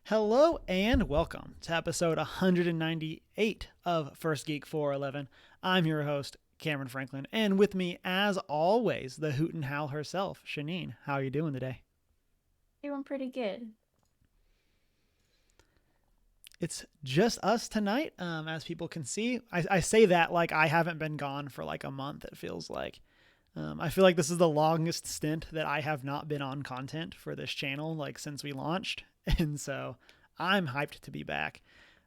Hello and welcome to episode 198 of First Geek 411. I'm your host, Cameron Franklin, and with me, as always, the hoot and howl herself, Shanine. How are you doing today? Doing pretty good. It's just us tonight, as people can see. I say that like I haven't been gone for like a month, it feels like. I feel like this is the longest stint that I have not been on content for this channel, like since we launched. And so I'm hyped to be back.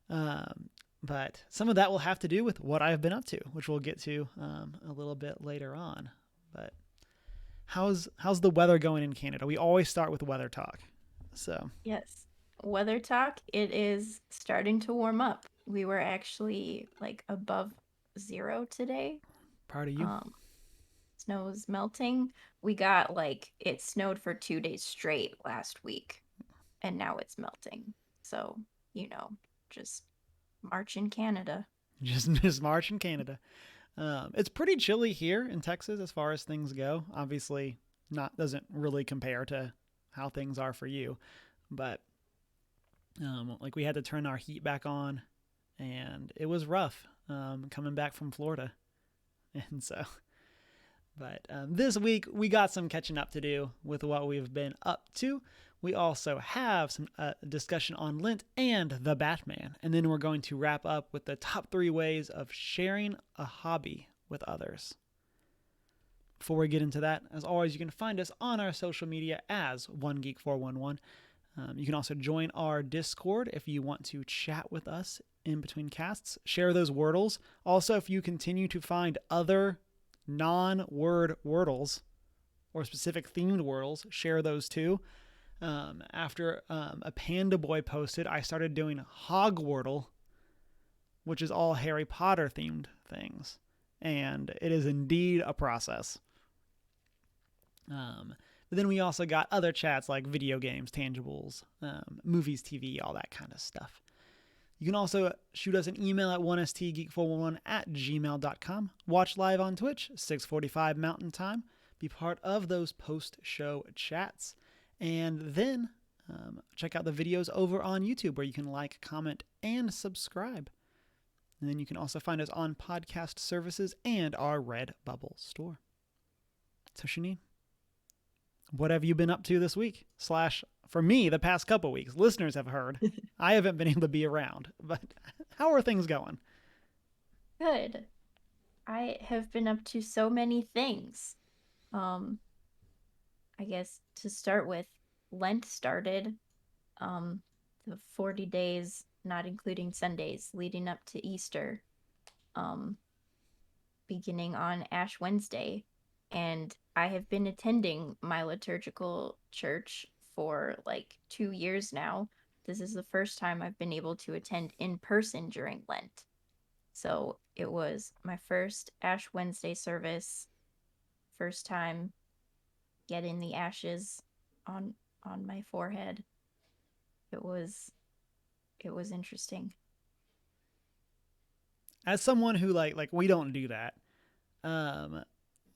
Um, but some of that will have to do with what I've been up to, which we'll get to a little bit later on. But how's the weather going in Canada? We always start with weather talk. So Yes. Weather talk, it is starting to warm up. We were actually like above zero today. proud of you. Um, Snow is melting. We got like it snowed for 2 days straight last week, and now it's melting. So, you know, just March in Canada. Just March in Canada. It's pretty chilly here in Texas as far as things go. Obviously, not doesn't really compare to how things are for you, but like we had to turn our heat back on, and it was rough coming back from Florida, and so. But this week we got some catching up to do with what we've been up to. We also have some discussion on Lent and the Batman, and then we're going to wrap up with the top 3 ways of sharing a hobby with others. Before we get into that, as always, you can find us on our social media as OneGeek411. You can also join our Discord if you want to chat with us in between casts. Share those wordles. Also, if you continue to find other non-word wordles or specific themed wordles, share those too. After a Panda Boy posted, I started doing Hogwordle, which is all Harry Potter themed things. And it is indeed a process. But then we also got other chats like video games, tangibles, movies, TV, all that kind of stuff. You can also shoot us an email at 1stgeek411@gmail.com. Watch live on Twitch, 6:45 Mountain Time. Be part of those post-show chats. And then check out the videos over on YouTube where you can like, comment, and subscribe. And then you can also find us on podcast services and our Redbubble store. So, Shanine, what have you been up to this week? Slash, for me, the past couple weeks. Listeners have heard. I haven't been able to be around, but how are things going? Good. I have been up to so many things. Um, I guess to start with, Lent started. The 40 days, not including Sundays, leading up to Easter, um, beginning on Ash Wednesday. And I have been attending my liturgical church for like 2 years now. This is the first time I've been able to attend in person during Lent. So it was my first Ash Wednesday service, first time getting the ashes on my forehead. It was it was interesting. As someone who like we don't do that. Um,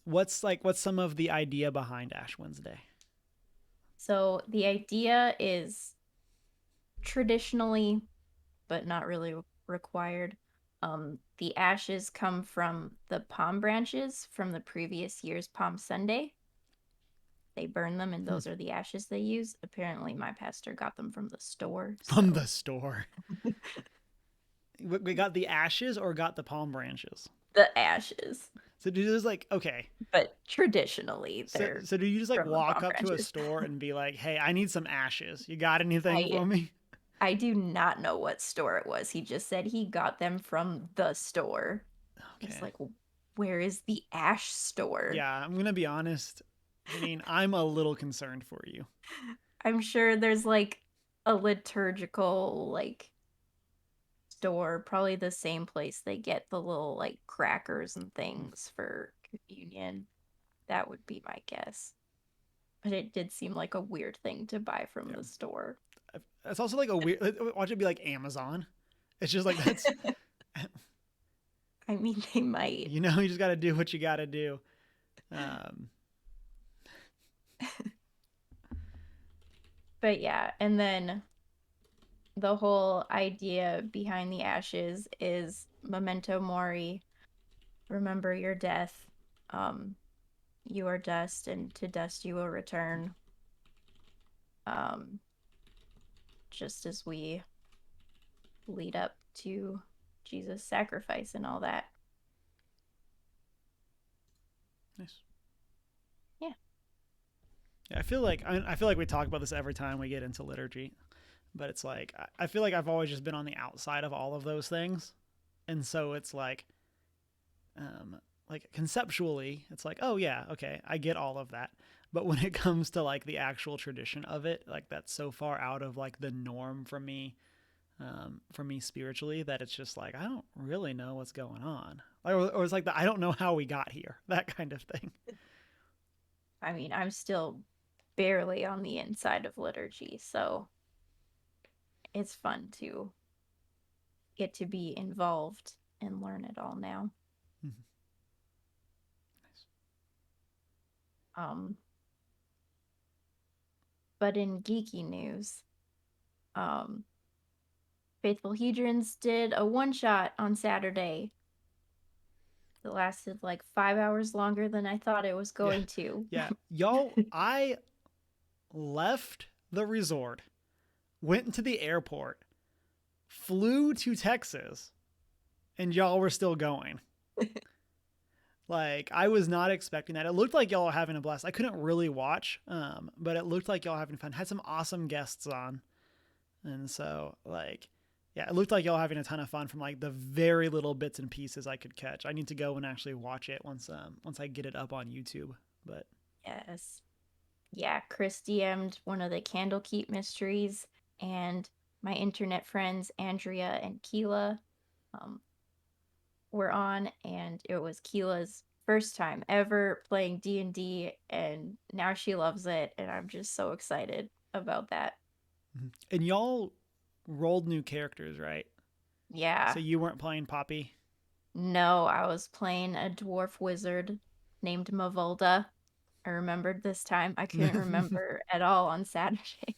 what's some of the idea behind Ash Wednesday? So the idea is traditionally, but not really required. The ashes come from the palm branches from the previous year's Palm Sunday. They burn them, and Hmm. those are the ashes they use. Apparently, my pastor got them from the store. From So the store. We got the ashes or got the palm branches. the ashes, So do you just like okay? but traditionally, So they're so do you just like from the walk palm up to a branches. store and be like, "Hey, I need some ashes. You got anything I for me?" I do not know what store it was. He just said he got them from the store. It's Okay. like, where is the ash store? Yeah, I'm gonna be honest. Janine, I'm a little concerned for you. I'm sure there's like a liturgical like store, probably the same place they get the little like crackers and things for communion. That would be my guess. But it did seem like a weird thing to buy from Yeah, the store. it's also like a weird. Watch it be like Amazon. It's just like that's I mean, they might. you just got to do what you got to do. Um, But yeah, and then the whole idea behind the ashes is memento mori, remember your death. Um, you are dust, and to dust you will return. Um, just as we lead up to Jesus' sacrifice and all that. Nice. Yeah. Yeah, I feel like we talk about this every time we get into liturgy, but it's like I feel like I've always just been on the outside of all of those things, and so it's um, like conceptually, it's like, oh yeah, okay, I get all of that. But when it comes to like the actual tradition of it, like that's so far out of like the norm for me spiritually, that it's just like I don't really know what's going on. Or it's like I don't know how we got here, that kind of thing. I mean, I'm still barely on the inside of liturgy, so it's fun to get to be involved and learn it all now. Mm-hmm. Um, but in geeky news, um, Faithful Hedrons did a one shot on Saturday that lasted like 5 hours longer than I thought it was Yeah, going to. yeah, y'all. I left the resort, went to the airport, flew to Texas, and y'all were still going. Like I was not expecting that. It looked like y'all were having a blast. I couldn't really watch, but it looked like y'all having fun. Had some awesome guests on, and so like, yeah, it looked like y'all having a ton of fun from like the very little bits and pieces I could catch. I need to go and actually watch it once I get it up on YouTube. But Yes. Yeah, Chris DM'd one of the Candlekeep mysteries, and my internet friends Andrea and Keela um, were on, and it was Keela's first time ever playing D&D, and now she loves it, and I'm just so excited about that. and y'all rolled new characters, right? Yeah. So you weren't playing Poppy. No, I was playing a dwarf wizard named Mavulda. I remembered this time. I couldn't remember at all on Saturday.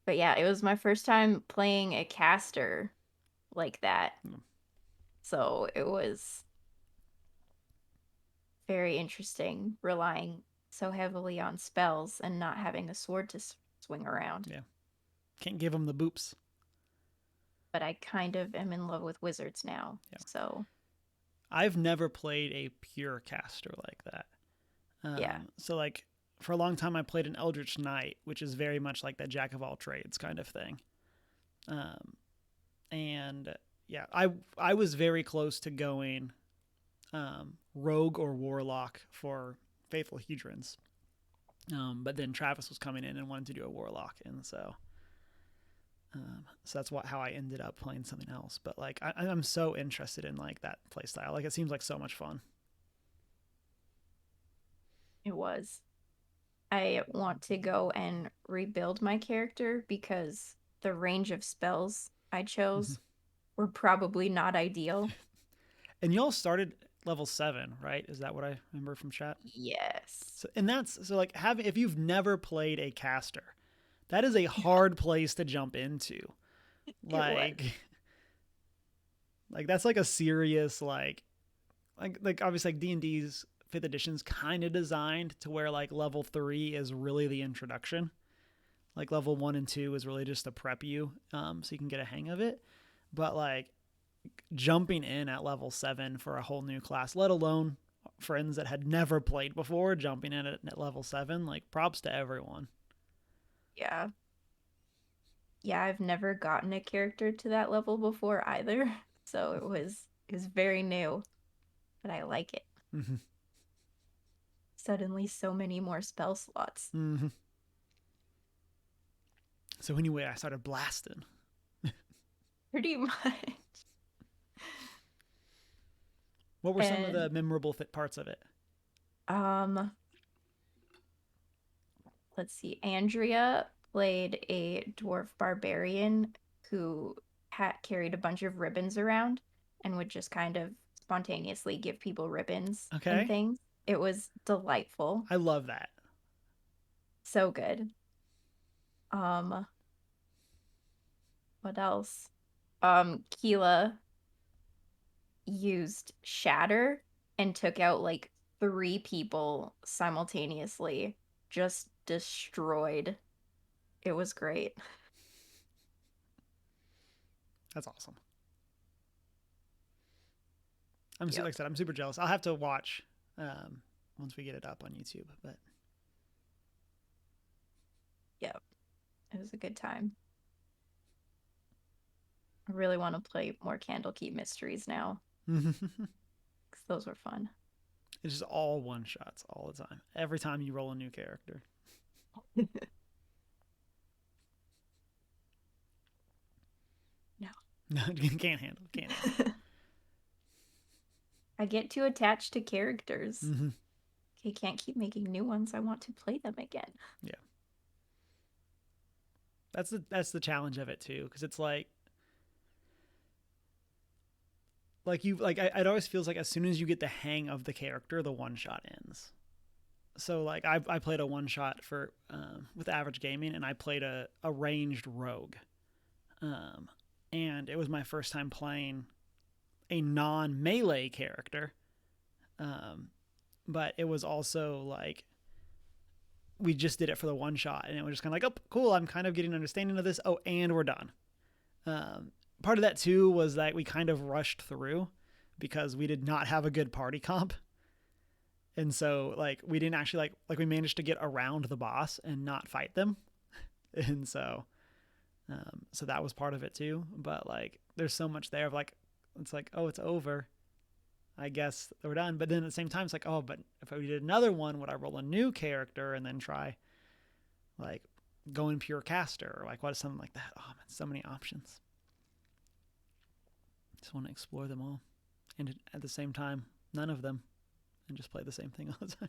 But yeah, it was my first time playing a caster like that. So it was very interesting relying so heavily on spells and not having a sword to swing around. Yeah, can't give them the boops. But I kind of am in love with wizards now. Yeah, So I've never played a pure caster like that. yeah, So like for a long time, I played an Eldritch Knight, which is very much like that jack of all trades kind of thing. Um, and yeah, I was very close to going rogue or warlock for Faithful Hedrons, but then Travis was coming in and wanted to do a warlock, and so that's how I ended up playing something else. But like I'm so interested in like that playstyle. Like it seems like so much fun. it was. I want to go and rebuild my character because the range of spells I Mm-hmm. chose were probably not ideal. And y'all started level 7, right? Is that what I remember from chat? Yes, So and that's so like having if you've never played a caster, that is a hard place to jump into. it was. Like like that's like a serious like obviously like D&D's 5th edition's kind of designed to where like level 3 is really the introduction. Like level 1 and 2 is really just to prep you so you can get a hang of it. But like jumping in at level 7 for a whole new class, let alone friends that had never played before jumping in at level 7, like props to everyone. Yeah. Yeah, I've never gotten a character to that level before either. So it was very new, but I like it. Mm-hmm. Suddenly so many more spell slots. Mm-hmm. So anyway, I started blasting. Pretty much. What were some of And the memorable parts of it? um let's see. Andrea played a dwarf barbarian who had carried a bunch of ribbons around and would just kind of spontaneously give people ribbons and Okay, things. It was delightful. I love that. So good. Um What else? Keela used Shatter and took out like three people simultaneously. Just destroyed. It was great. That's awesome. Like I Yep. said, I'm super jealous. I'll have to watch once we get it up on YouTube. But Yep. It was a good time. I really want to play more Candlekeep Mysteries now it's because those were fun. just all one shots all the time. Every time you roll a new character. No. No, can't handle. Can't handle. I get too attached to characters. Mm-hmm. Okay, can't keep making new ones. I want to play them again. Yeah, that's the challenge of it too, because it's like you like it always feels like as soon as you get the hang of the character, the one shot ends. So like I played a one shot for with average gaming, and I played a ranged rogue, um, and it was my first time playing a non melee character, um, but it was also like we just did it for the one shot, and it was just kind of like, oh, cool, I'm kind of getting an understanding of this. Oh, and we're done. Um, Part of that too was that we kind of rushed through because we did not have a good party comp, and so like we didn't actually like we managed to get around the boss and not fight them, and so that was part of it too. But like there's so much there of like it's like, oh, it's over. I guess we're done. But then at the same time, it's like, oh, but if we did another one, would I roll a new character and then try like going pure caster or like what is something like that? Oh man, so many options. Just want to explore them all, and at the same time, none of them, and just play the same thing all the time.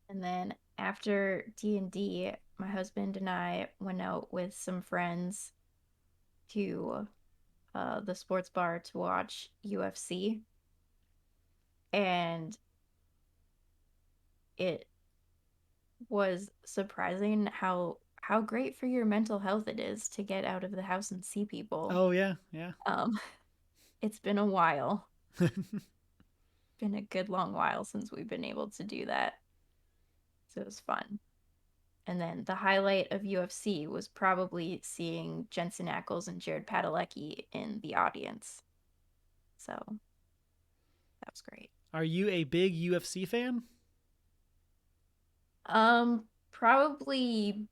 And then after D&D, my husband and I went out with some friends to the sports bar to watch UFC. And it was surprising how great for your mental health it is to get out of the house and see people. Oh yeah, yeah. Um, it's been a while, been a good long while since we've been able to do that. So it was fun. And then the highlight of UFC was probably seeing Jensen Ackles and Jared Padalecki in the audience. So that was great. Are you a big UFC fan? Probably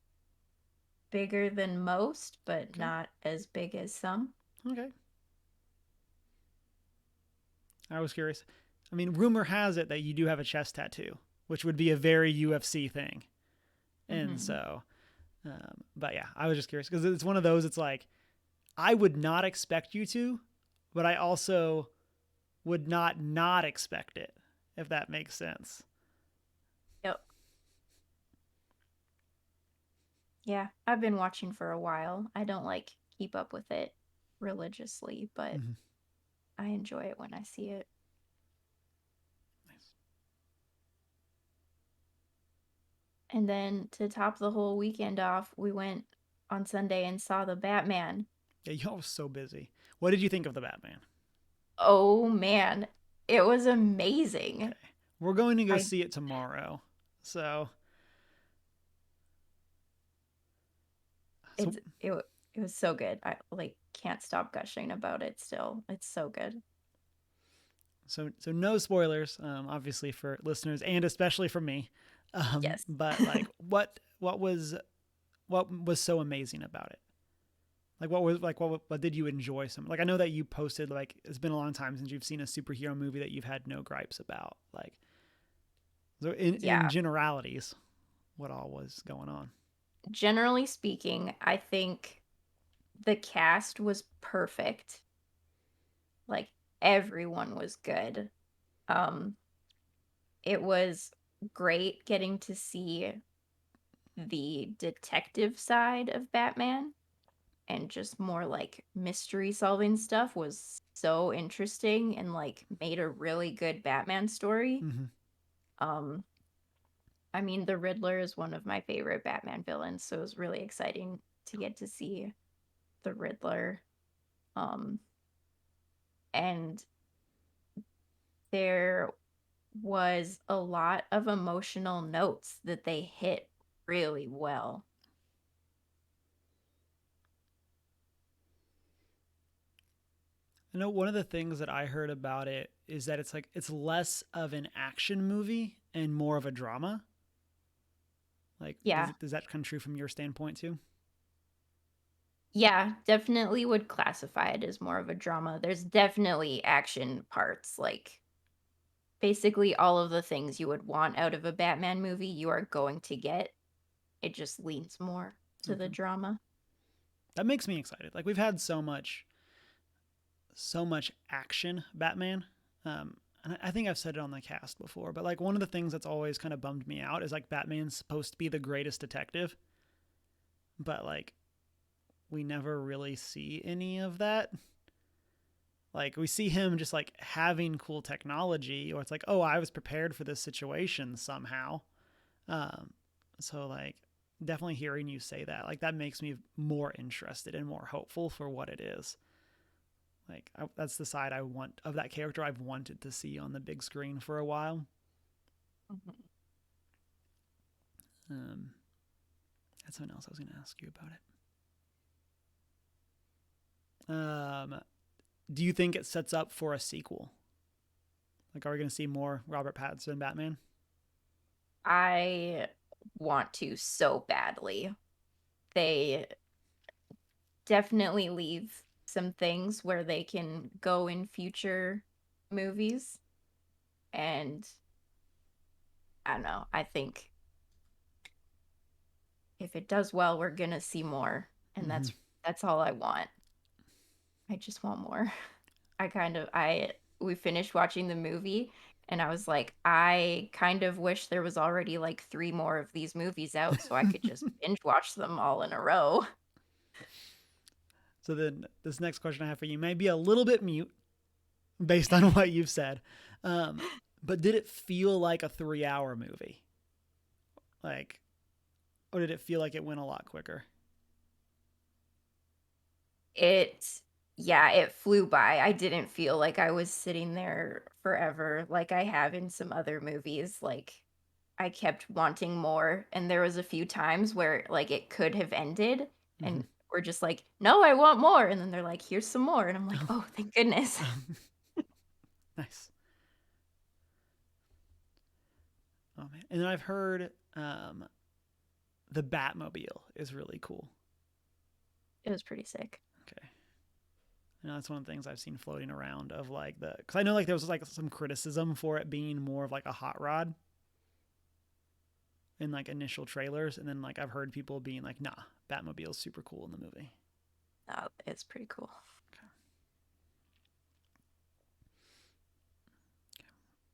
bigger than most, but Okay, not as big as some. okay. I was curious. I mean, rumor has it that you do have a chest tattoo, which would be a very UFC thing. And Mm-hmm. so, but yeah, I was just curious because it's one of those. It's like I would not expect you to, but I also would not expect it, if that makes sense. Yep. Yeah, I've been watching for a while. I don't like keep up with it religiously, but Mm-hmm. I enjoy it when I see it. Nice. And then to top the whole weekend off, we went on Sunday and saw the Batman. Yeah, you all was so busy. What did you think of the Batman? Oh man, it was amazing. Okay, we're going to go I see it tomorrow. So, so, it's it was so good. I like can't stop gushing about it still. It's so good. so no spoilers, obviously for listeners and especially for me. Yes. But like, what was so amazing about it? Like, what did you enjoy? Some like I know that you posted like it's been a long time since you've seen a superhero movie that you've had no gripes about. Like, so in Yeah. generalities, what all was going on? Generally speaking, I think the cast was perfect. Like everyone was good. Um it was great getting to see the detective side of Batman and just more like mystery solving stuff was so interesting and like made a really good Batman story. Mm-hmm. Um I mean, the Riddler is one of my favorite Batman villains, so it was really exciting to get to see the Riddler. Um, and there was a lot of emotional notes that they hit really well. I know one of the things that I heard about it is that it's like it's less of an action movie and more of a drama. Like, Yeah. does that come true from your standpoint too? Yeah, definitely would classify it as more of a drama. There's definitely action parts, like basically all of the things you would want out of a Batman movie, you are going to get. It just leans more to the Okay, drama. that makes me excited. Like we've had so much action Batman. And I think I've said it on the cast before, but like one of the things that's always kind of bummed me out is like Batman's supposed to be the greatest detective, but like we never really see any of that. Like we see him just like having cool technology, or it's like, oh, I was prepared for this situation somehow. Um, so like definitely hearing you say that, like that makes me more interested and more hopeful for what it is. Like that's the side I want of that character I've wanted to see on the big screen for a while. Mhm. Um, that's something else I was going to ask you about it. Do you think it sets up for a sequel? Like, are we going to see more Robert Pattinson Batman? I want to so badly. They definitely leave some things where they can go in future movies. And I don't know. I think if it does well, we're gonna see more. And Mm-hmm. that's all I want. I just want more. I we finished watching the movie and I was like, I kind of wish there was already like three more of these movies out so I could just binge watch them all in a row. So then, this next question I have for you may be a little bit mute based on what you've said, um, but did it feel like a 3 hour movie? Like, or did it feel like it went a lot quicker? It Yeah, it flew by. I didn't feel like I was sitting there forever like I have in some other movies. Like I kept wanting more and there was a few times where like it could have ended Mm-hmm. and we're just like, "No, I want more." And then they're like, "Here's some more." And I'm like, Oh, "Oh, thank goodness." nice. Oh man, and then I've heard the Batmobile is really cool. It was pretty sick. Okay, you know that's one of the things I've seen floating around of like the because I know like there was like some criticism for it being more of like a hot rod in like initial trailers, and then like I've heard people being like, nah, Batmobile's super cool in the movie. Oh, it's pretty cool. Okay.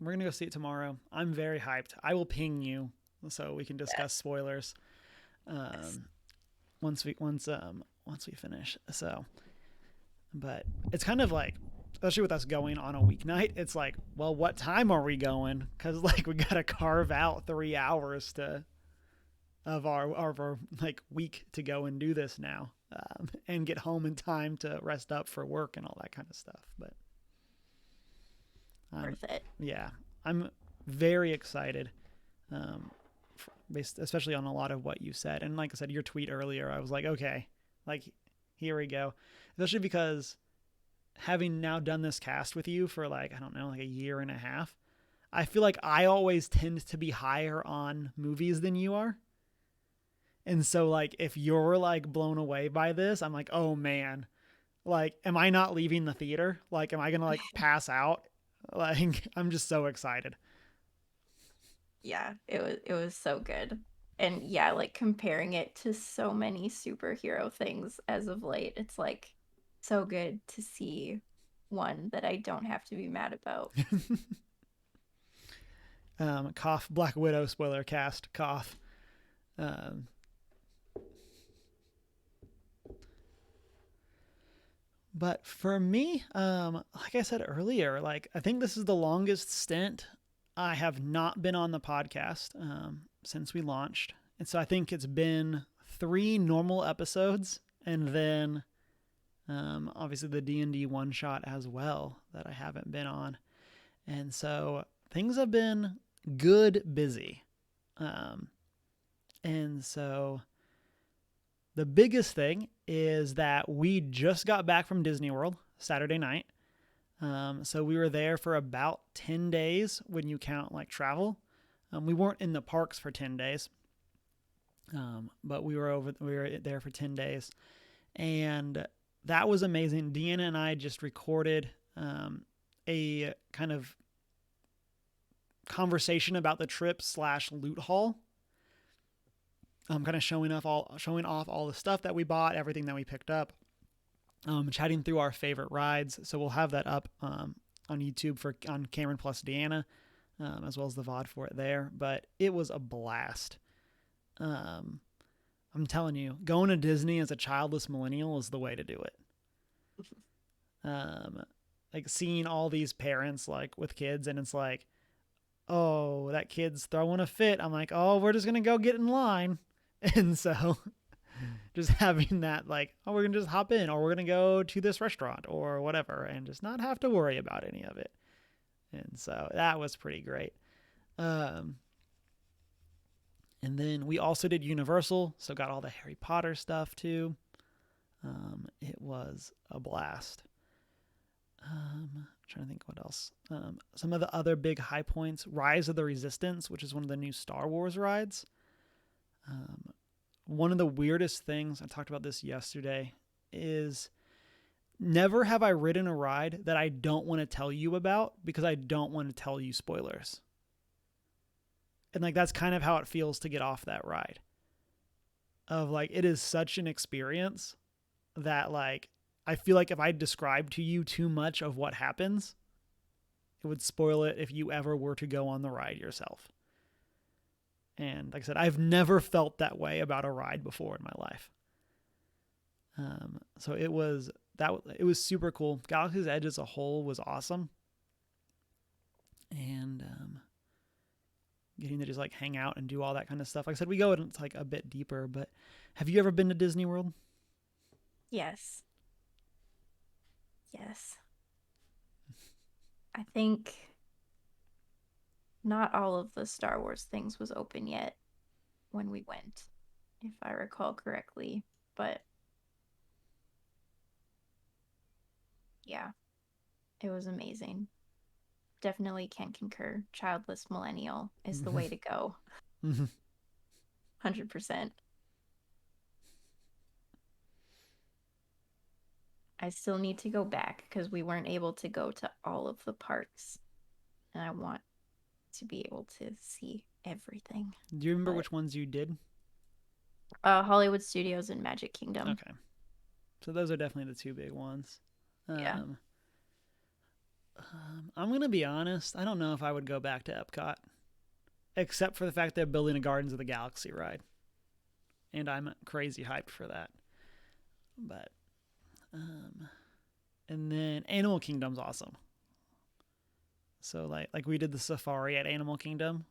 We're gonna go see it tomorrow. I'm very hyped. I will ping you so we can discuss Yes. spoilers Yes. um, once we finish. So, but it's kind of like, especially with us going on a weeknight, it's like, well, what time are we going? Because like we gotta carve out 3 hours to of our like week to go and do this now, and get home in time to rest up for work and all that kind of stuff. But I'm Worth it. yeah, I'm very excited, um, based especially on a lot of what you said. And like I said, your tweet earlier, I was like, okay, like here we go. Especially because having now done this cast with you for like I don't know, like a year and a half, I feel like I always tend to be higher on movies than you are. And so like if you're like blown away by this, I'm like, "Oh man. Like am I not leaving the theater? Like am I going to like pass out?" Like I'm just so excited. Yeah, it was so good. And yeah, like comparing it to so many superhero things as of late, it's like so good to see one that I don't have to be mad about. Cough Black Widow spoiler cast cough. Um, but for me, like I said earlier, like I think this is the longest stint I have not been on the podcast. since we launched. And so I think it's been 3 normal episodes, and then obviously the D&D one shot as well that I haven't been on. And so things have been good busy. And so the biggest thing is that we just got back from Disney World Saturday night. So we were there for about 10 days when you count like travel. We weren't in the parks for 10 days, but we were there for 10 days. And that was amazing. Deanna and I just recorded a kind of conversation about the trip / loot haul. Kind of showing off all the stuff that we bought, everything that we picked up, chatting through our favorite rides. So we'll have that up on YouTube on Cameron plus Deanna, as well as the VOD for it there. But it was a blast. I'm telling you, going to Disney as a childless millennial is the way to do it. Like seeing all these parents like with kids, and it's like, oh, that kid's throwing a fit. I'm like, oh, we're just gonna go get in line. And so just having that like, oh, we're going to just hop in, or we're going to go to this restaurant or whatever, and just not have to worry about any of it. And so that was pretty great. And then we also did Universal, so got all the Harry Potter stuff too. It was a blast. I'm trying to think what else. Some of the other big high points, Rise of the Resistance, which is one of the new Star Wars rides. One of the weirdest things, I talked about this yesterday, is never have I ridden a ride that I don't want to tell you about because I don't want to tell you spoilers. And like that's kind of how it feels to get off that ride. Of like, it is such an experience that like I feel like if I described to you too much of what happens, it would spoil it if you ever were to go on the ride yourself. And like I said, I've never felt that way about a ride before in my life. So it was super cool. Galaxy's Edge as a whole was awesome. And getting to just like hang out and do all that kind of stuff. Like I said, we go into like a bit deeper, but have you ever been to Disney World? Yes. Yes. I think not all of the Star Wars things was open yet when we went, if I recall correctly. But yeah, it was amazing. Definitely can concur. Childless millennial is the way to go. 100%. I still need to go back because we weren't able to go to all of the parks. And I want to be able to see everything. Do you remember which ones you did? Hollywood Studios and Magic Kingdom. Okay. So those are definitely the two big ones. Yeah. I'm going to be honest. I don't know if I would go back to Epcot, except for the fact they're building a Guardians of the Galaxy ride. And I'm crazy hyped for that. But, and then Animal Kingdom's awesome. So like we did the safari at Animal Kingdom,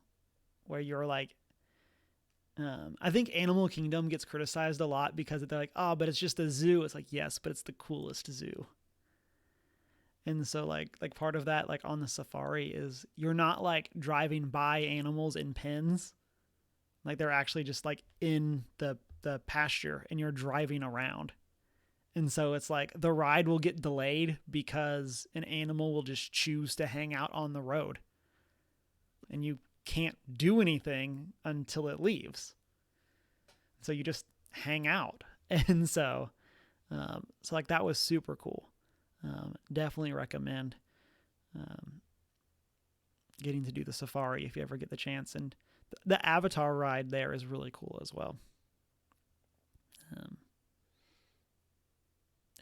where you're like, I think Animal Kingdom gets criticized a lot because they're like, oh, but it's just a zoo. It's like, yes, but it's the coolest zoo. And so like part of that, like on the safari is you're not like driving by animals in pens. Like they're actually just like in the pasture and you're driving around. And so it's like the ride will get delayed because an animal will just choose to hang out on the road. And you can't do anything until it leaves. So you just hang out. And so like that was super cool. Definitely recommend getting to do the safari if you ever get the chance. And the Avatar ride there is really cool as well.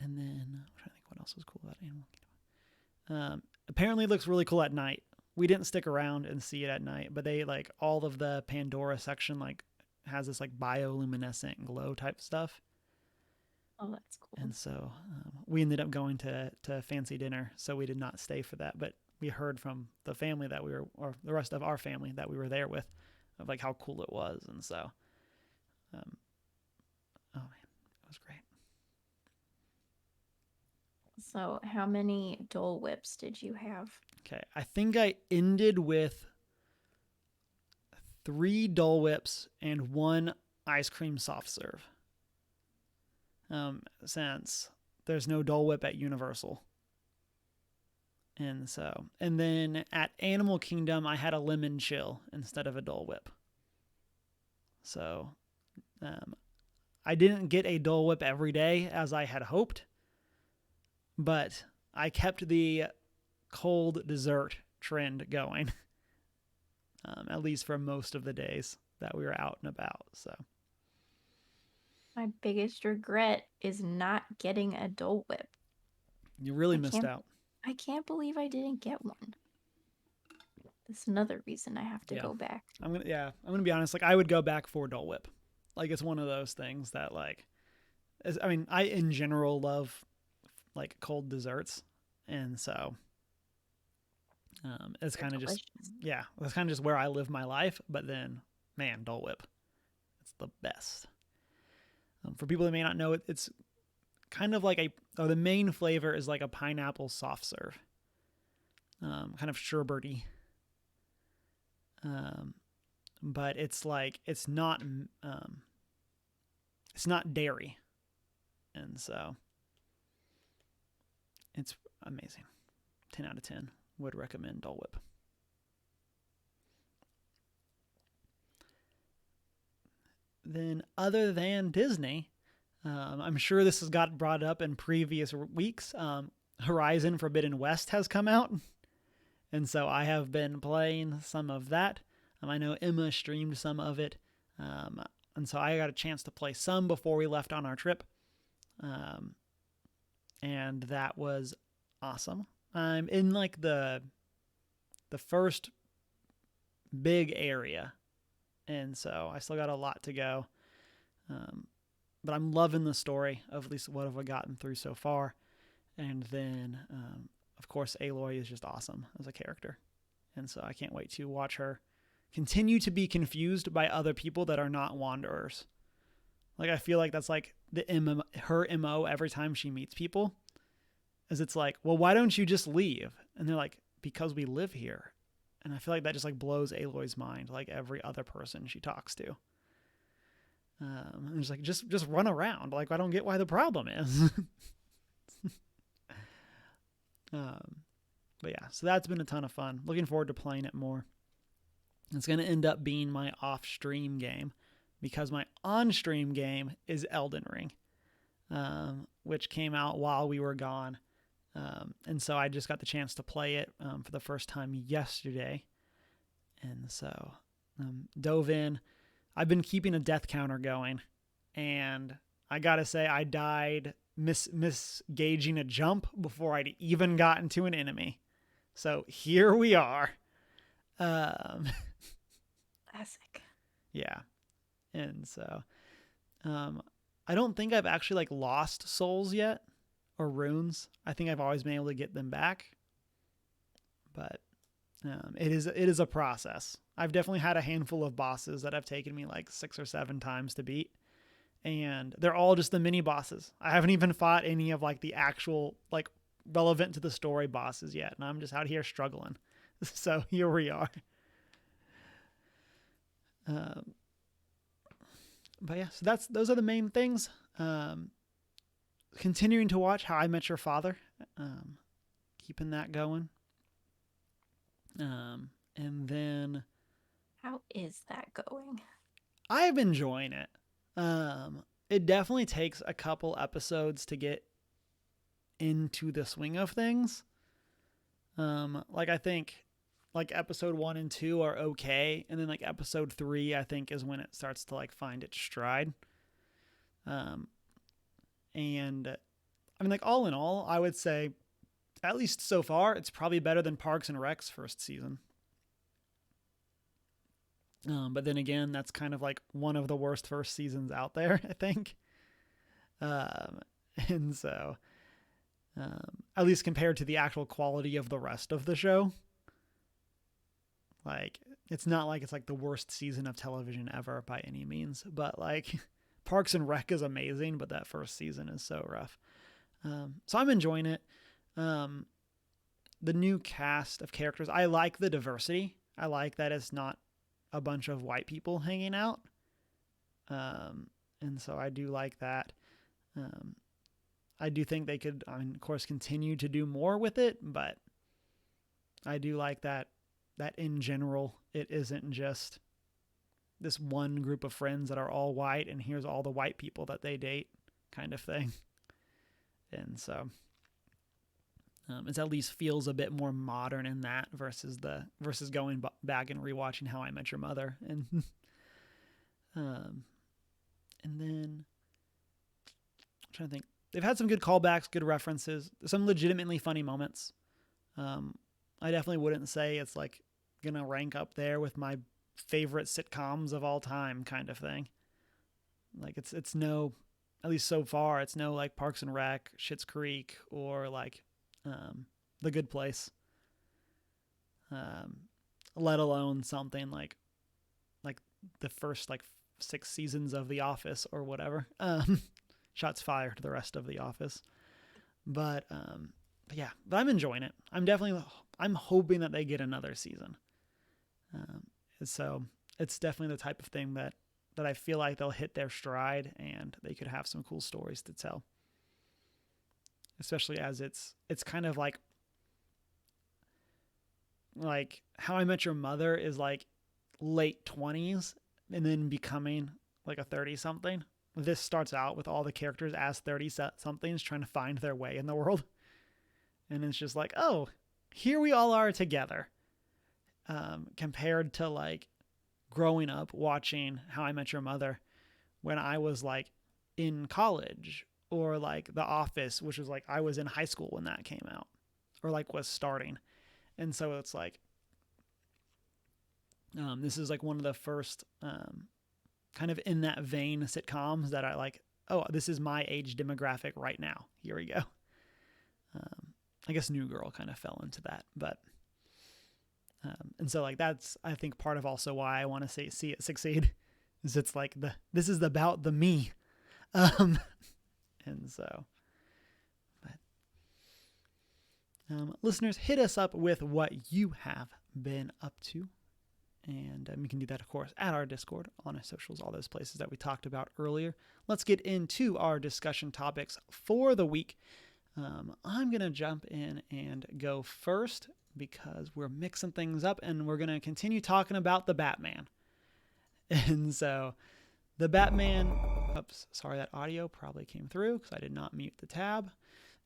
And then I'm trying to think what else was cool about Animal Kingdom. Apparently it looks really cool at night. We didn't stick around and see it at night, but they like all of the Pandora section like has this like bioluminescent glow type stuff. Oh, that's cool. And so we ended up going to fancy dinner, so we did not stay for that. But we heard from the family that we were, or the rest of our family that we were there with, of like how cool it was. And so, um, oh man, it was great. So, how many Dole Whips did you have? Okay, I think I ended with 3 Dole Whips and 1 ice cream soft serve. Since there's no Dole Whip at Universal. And so, and then at Animal Kingdom, I had a lemon chill instead of a Dole Whip. So, I didn't get a Dole Whip every day as I had hoped, but I kept the cold dessert trend going, at least for most of the days that we were out and about. So, My biggest regret is not getting a Dole Whip. you really I missed can't out. I can't believe I didn't get one. That's another reason I have to Yeah. go back. I'm gonna be honest. Like, I would go back for Dole Whip. Like, it's one of those things that, like, I mean, I in general love like cold desserts, and so it's They're kind of just, delicious. yeah, that's kind of just where I live my life. But then, man, Dole Whip, it's the best. For people that may not know it, it's kind of like the main flavor is like a pineapple soft serve, kind of sherbety. But it's like it's not dairy, and so it's amazing. 10 out of 10 would recommend Dole Whip. Then, other than Disney, I'm sure this has got brought up in previous weeks. Horizon Forbidden West has come out, and so I have been playing some of that. I know Emma streamed some of it, and so I got a chance to play some before we left on our trip, and that was awesome. I'm in like the first big area, and so I still got a lot to go. But I'm loving the story of at least what have I gotten through so far. And then, of course, Aloy is just awesome as a character. And so I can't wait to watch her continue to be confused by other people that are not wanderers. Like, I feel like that's like her MO every time she meets people. Is it's like, well, why don't you just leave? And they're like, because we live here. And I feel like that just like blows Aloy's mind, like every other person she talks to. And it's like, just run around. Like, I don't get why the problem is. But yeah, so that's been a ton of fun. Looking forward to playing it more. It's going to end up being my off-stream game because my on-stream game is Elden Ring, which came out while we were gone. And so I just got the chance to play it for the first time yesterday. And so dove in. I've been keeping a death counter going, and I gotta say I died misgauging a jump before I'd even gotten to an enemy. So here we are. Classic. Yeah. And so I don't think I've actually like lost souls yet or runes. I think I've always been able to get them back. But it is a process. I've definitely had a handful of bosses that have taken me like 6 or 7 times to beat, and they're all just the mini bosses. I haven't even fought any of like the actual like relevant to the story bosses yet, and I'm just out here struggling. So here we are. But yeah, so those are the main things. Continuing to watch How I Met Your Father, keeping that going. And then How is that going? I'm enjoying it. It definitely takes a couple episodes to get into the swing of things. Like I think like episode 1 and 2 are okay, and then like episode 3 I think is when it starts to like find its stride. And I mean, like, all in all, I would say at least so far it's probably better than Parks and Rec's first season. But then again, that's kind of like one of the worst first seasons out there, I think. And so, at least compared to the actual quality of the rest of the show. Like, it's not like it's like the worst season of television ever by any means, but like Parks and Rec is amazing, but that first season is so rough. So I'm enjoying it. Um, the new cast of characters, I like the diversity. I like that it's not a bunch of white people hanging out. And so I do like that. Um, I do think they could, I mean, of course, continue to do more with it, but I do like that. That in general, it isn't just this one group of friends that are all white, and here's all the white people that they date, kind of thing. And so it at least feels a bit more modern in that versus going back and rewatching How I Met Your Mother, um, and then I'm trying to think. They've had some good callbacks, good references, some legitimately funny moments. I definitely wouldn't say it's like gonna rank up there with my favorite sitcoms of all time, kind of thing. Like it's no, at least so far, it's no like Parks and Rec, Schitt's Creek, or like The Good Place. Um, let alone something like the first like 6 seasons of The Office or whatever. Shots fired to the rest of The Office. But yeah, but I'm enjoying it. I'm hoping that they get another season. So it's definitely the type of thing that I feel like they'll hit their stride and they could have some cool stories to tell. Especially as it's kind of like How I Met Your Mother is like late 20s and then becoming like a 30 something. This starts out with all the characters as 30 somethings trying to find their way in the world. And it's just like, oh, here we all are together. Compared to like growing up watching How I Met Your Mother when I was like in college, or like The Office, which was like I was in high school when that came out, or like was starting. And so it's like this is like one of the first kind of in that vein sitcoms that I like. Oh, this is my age demographic right now. Here we go. I guess New Girl kind of fell into that, but and so like that's I think part of also why I want to see it succeed is it's like this is about the me, and so. But listeners, hit us up with what you have been up to. And you can do that, of course, at our Discord, on our socials, all those places that we talked about earlier. Let's get into our discussion topics for the week. I'm going to jump in and go first because we're mixing things up and we're going to continue talking about the Batman. And so the Batman, oops, sorry, that audio probably came through because I did not mute the tab.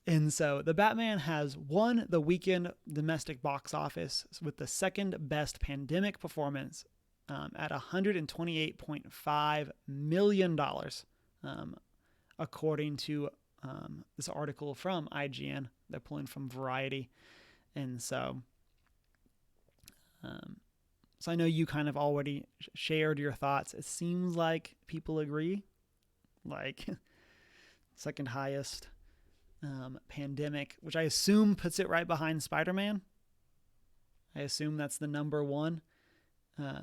And so the Batman has won the weekend domestic box office with the second best pandemic performance at $128.5 million, according to this article from IGN. They're pulling from Variety. And so I know you kind of already shared your thoughts. It seems like people agree. Like second highest pandemic, which I assume puts it right behind Spider-Man. I assume that's the number one. But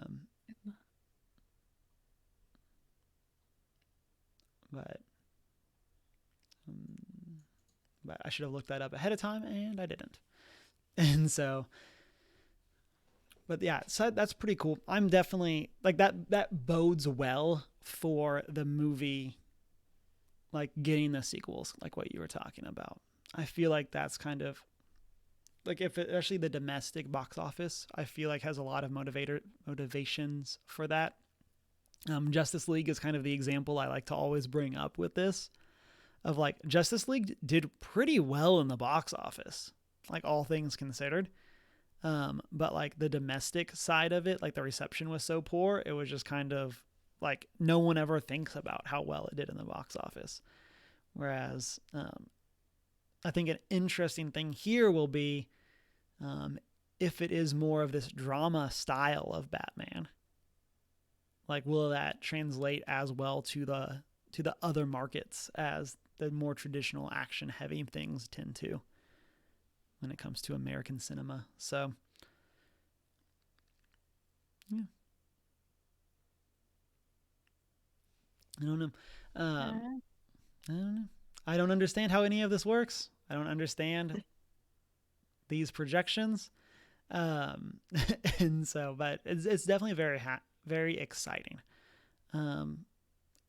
I should have looked that up ahead of time, and I didn't. And so, but yeah, so that's pretty cool. I'm definitely like that. That bodes well for the movie, like getting the sequels, like what you were talking about. I feel like that's kind of like if it, actually the domestic box office, I feel like has a lot of motivations for that. Justice League is kind of the example I like to always bring up with this, of like Justice League did pretty well in the box office, like all things considered. But like the domestic side of it, like the reception was so poor, it was just kind of like no one ever thinks about how well it did in the box office. Whereas I think an interesting thing here will be if it is more of this drama style of Batman. Like, will that translate as well to the other markets as the more traditional action heavy things tend to when it comes to American cinema? So Yeah, I don't know. I Um, don't know. I don't know. I don't understand how any of this works. I don't understand these projections. Um, and so, but it's definitely very exciting. Um,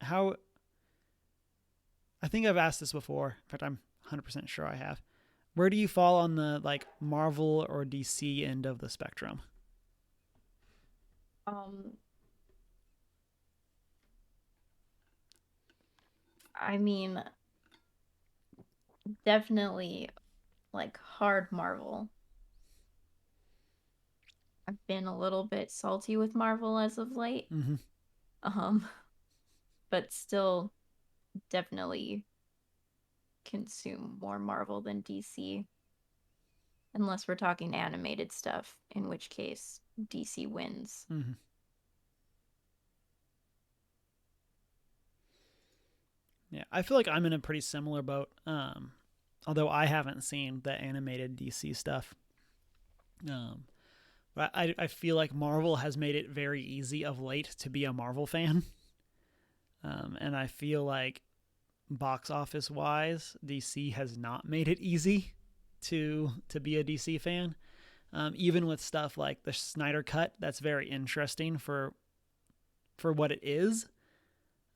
how I think I've asked this before. In fact, I'm 100% sure I have. Where do you fall on the like Marvel or DC end of the spectrum? Um, I mean, definitely like hard Marvel. I've been a little bit salty with Marvel as of late. Mm-hmm. Um, but still definitely consume more Marvel than DC, unless we're talking animated stuff, in which case DC wins. Mm-hmm. Yeah, I feel like I'm in a pretty similar boat. Although I haven't seen the animated DC stuff. Um, but I feel like Marvel has made it very easy of late to be a Marvel fan. And I feel like box office wise, DC has not made it easy to be a DC fan. Even with stuff like the Snyder Cut, that's very interesting for what it is.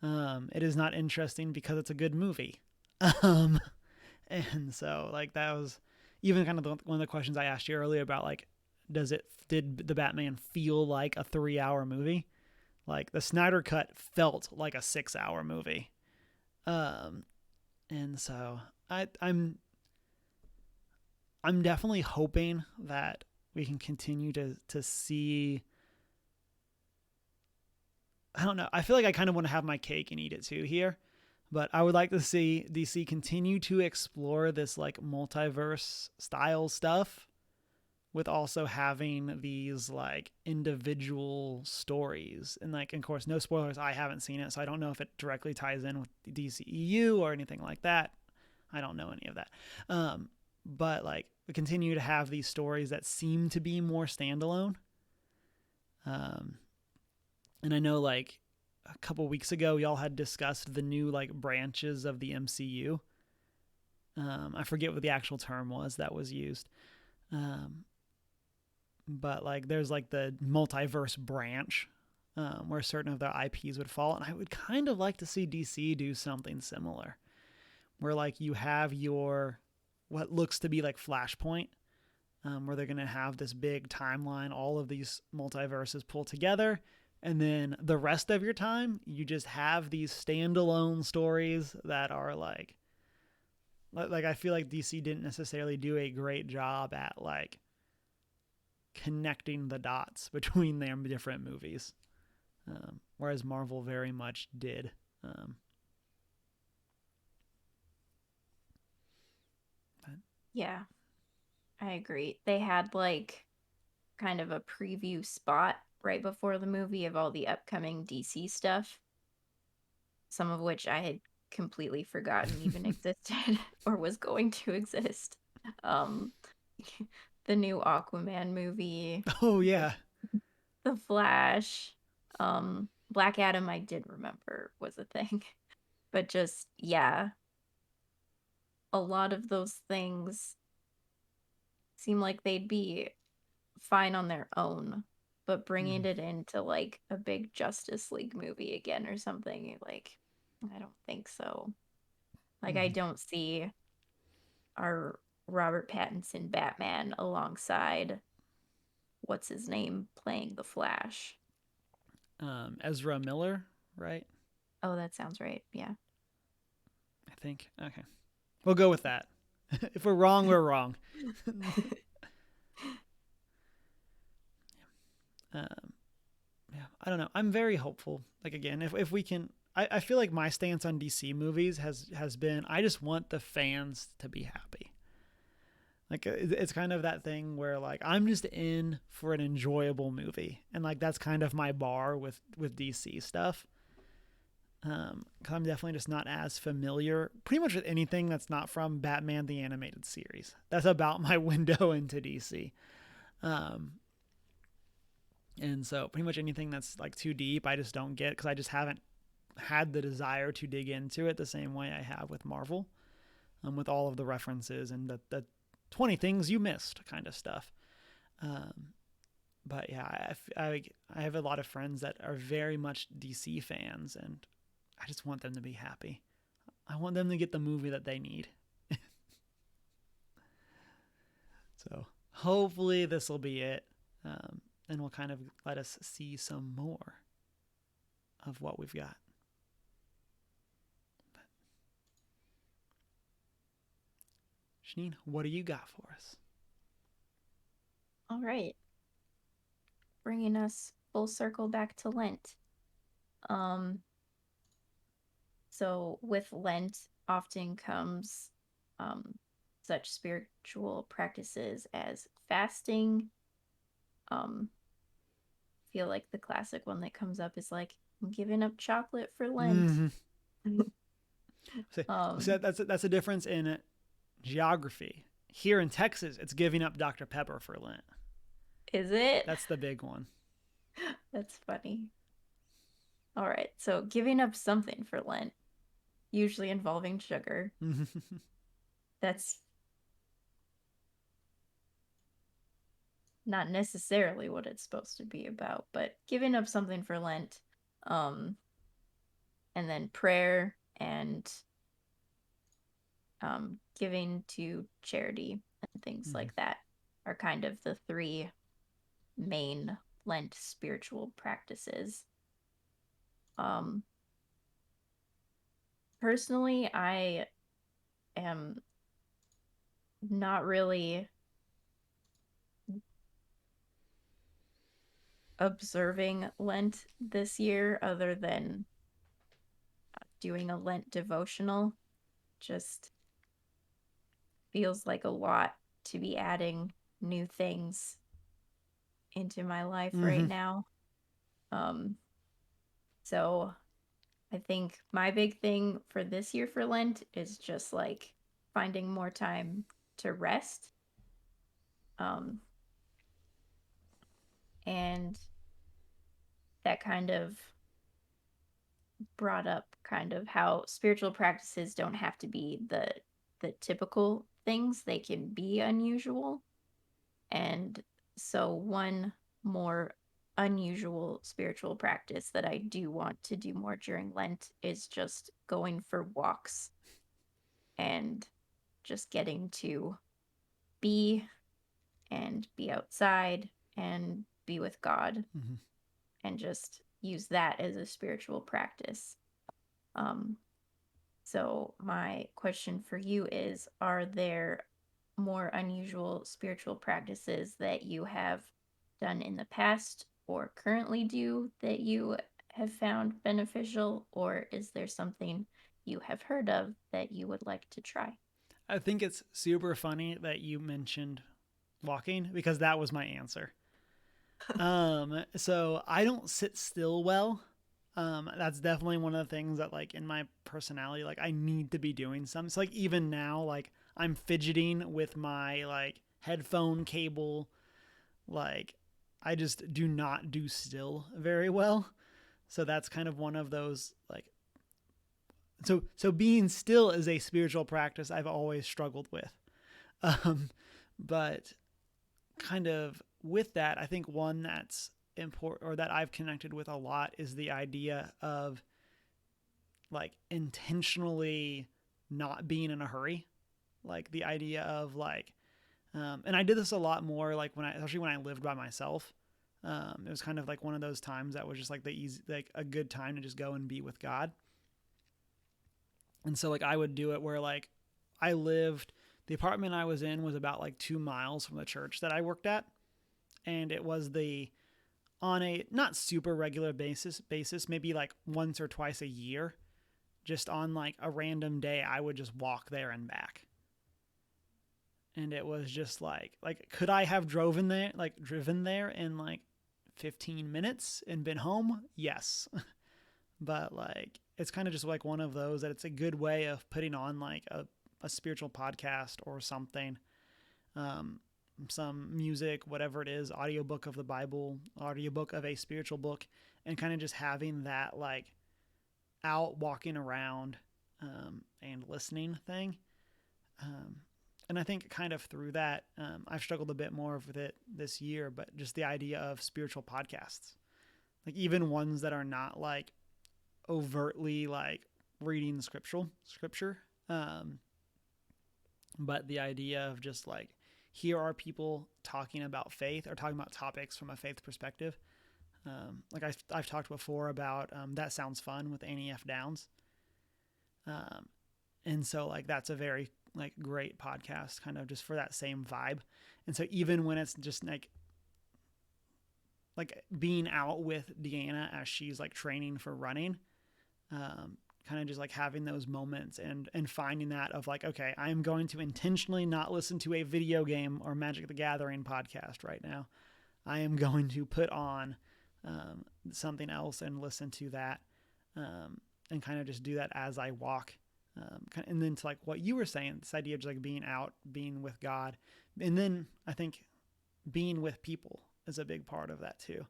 It is not interesting because it's a good movie. Um, and so like that was even kind of one of the questions I asked you earlier about like did the Batman feel like a 3 hour movie? Like the Snyder Cut felt like a 6 hour movie. Um, and so I'm definitely hoping that we can continue to see. I don't know. I feel like I kind of want to have my cake and eat it too here, but I would like to see DC continue to explore this like multiverse style stuff with also having these like individual stories and like of course no spoilers. I haven't seen it, so I don't know if it directly ties in with the DCEU or anything like that. I don't know any of that. But like we continue to have these stories that seem to be more standalone. Um, and I know like a couple weeks ago y'all had discussed the new like branches of the MCU. I forget what the actual term was that was used. Um, but like there's like the multiverse branch where certain of their IPs would fall, and I would kind of like to see DC do something similar, where like you have your what looks to be like Flashpoint, where they're gonna have this big timeline, all of these multiverses pulled together, and then the rest of your time you just have these standalone stories that are like I feel like DC didn't necessarily do a great job at like connecting the dots between their different movies, whereas Marvel very much did. Um, but, Yeah, I agree. They had like kind of a preview spot right before the movie of all the upcoming DC stuff, some of which I had completely forgotten even existed or was going to exist. Um, the new Aquaman movie, oh yeah, The Flash, Black Adam, I did remember was a thing. But just, yeah, a lot of those things seem like they'd be fine on their own, but bringing mm-hmm. it into like a big Justice League movie again or something, like, I don't think so. Like, I Mm-hmm. don't see our Robert Pattinson Batman alongside what's his name playing the Flash. Ezra Miller, right? Oh, that sounds right. Yeah. I think. Okay, we'll go with that. If we're wrong, we're wrong. um, yeah, I don't know. I'm very hopeful. Like again, if we can, I feel like my stance on DC movies has been I just want the fans to be happy. Like it's kind of that thing where like I'm just in for an enjoyable movie, and like that's kind of my bar with DC stuff. Because I'm definitely just not as familiar, pretty much with anything that's not from Batman the Animated Series. That's about my window into DC. Um, And so pretty much anything that's like too deep, I just don't get because I just haven't had the desire to dig into it the same way I have with Marvel, with all of the references and the 20 things you missed kind of stuff. Um, but yeah, I have a lot of friends that are very much DC fans, and I just want them to be happy. I want them to get the movie that they need. So hopefully this will be it, and will kind of let us see some more of what we've got. Shanine, what do you got for us? All right. Bringing us full circle back to Lent. Um, so with Lent often comes such spiritual practices as fasting. Feel like the classic one that comes up is like, I'm giving up chocolate for Lent. Mm-hmm. So, um, that's a difference in geography. Here in Texas, it's giving up Dr. Pepper for Lent. is it? That's the big one. That's funny. All right, so giving up something for Lent, usually involving sugar. That's not necessarily what it's supposed to be about, but giving up something for Lent, um, and then prayer and giving to charity and things Mm-hmm. like that are kind of the three main Lent spiritual practices. Um, Personally, I am not really observing Lent this year other than doing a Lent devotional. Just feels like a lot to be adding new things into my life right Mm-hmm. now. Um, so I think my big thing for this year for Lent is just like finding more time to rest. Um, and that kind of brought up kind of how spiritual practices don't have to be the typical things. They can be unusual. And so one more unusual spiritual practice that I do want to do more during Lent is just going for walks and just getting to be and be outside and be with God Mm-hmm. and just use that as a spiritual practice. Um, so, my question for you is, are there more unusual spiritual practices that you have done in the past or currently do that you have found beneficial, or is there something you have heard of that you would like to try? I think it's super funny that you mentioned walking because that was my answer. So I don't sit still well. That's definitely one of the things that like in my personality, like I need to be doing something. So like even now, like I'm fidgeting with my like headphone cable. Like I just do not do still very well. So that's kind of one of those like so being still is a spiritual practice I've always struggled with. Um, but kind of with that, I think one that's important or that I've connected with a lot is the idea of like intentionally not being in a hurry. Like the idea of like, and I did this a lot more like especially when I lived by myself. It was kind of like one of those times that was just like the easy, like a good time to just go and be with God. And so like I would do it where like I lived, the apartment I was in was about like 2 miles from the church that I worked at, and it was the on a not super regular basis, maybe like once or twice a year, just on like a random day, I would just walk there and back. And it was just like could I have driven there in like 15 minutes and been home? Yes. But like it's kind of just like one of those that it's a good way of putting on like a spiritual podcast or something, um, some music, whatever it is, audiobook of the Bible, audiobook of a spiritual book, and kind of just having that like out walking around and listening thing. Um, and I think kind of through that, I've struggled a bit more with it this year, but just the idea of spiritual podcasts, like even ones that are not like overtly like reading scripture, um, but the idea of just like here are people talking about faith or talking about topics from a faith perspective. Like I've talked before about That Sounds Fun with Annie F. Downs. Um, and so like that's a very like great podcast kind of just for that same vibe. And so even when it's just like being out with Deanna as she's like training for running, kind of just like having those moments and finding that of like, okay, I am going to intentionally not listen to a video game or Magic the Gathering podcast right now. I am going to put on something else and listen to that, and kind of just do that as I walk. And then to like what you were saying, this idea of just like being out, being with God, and then I think being with people is a big part of that too.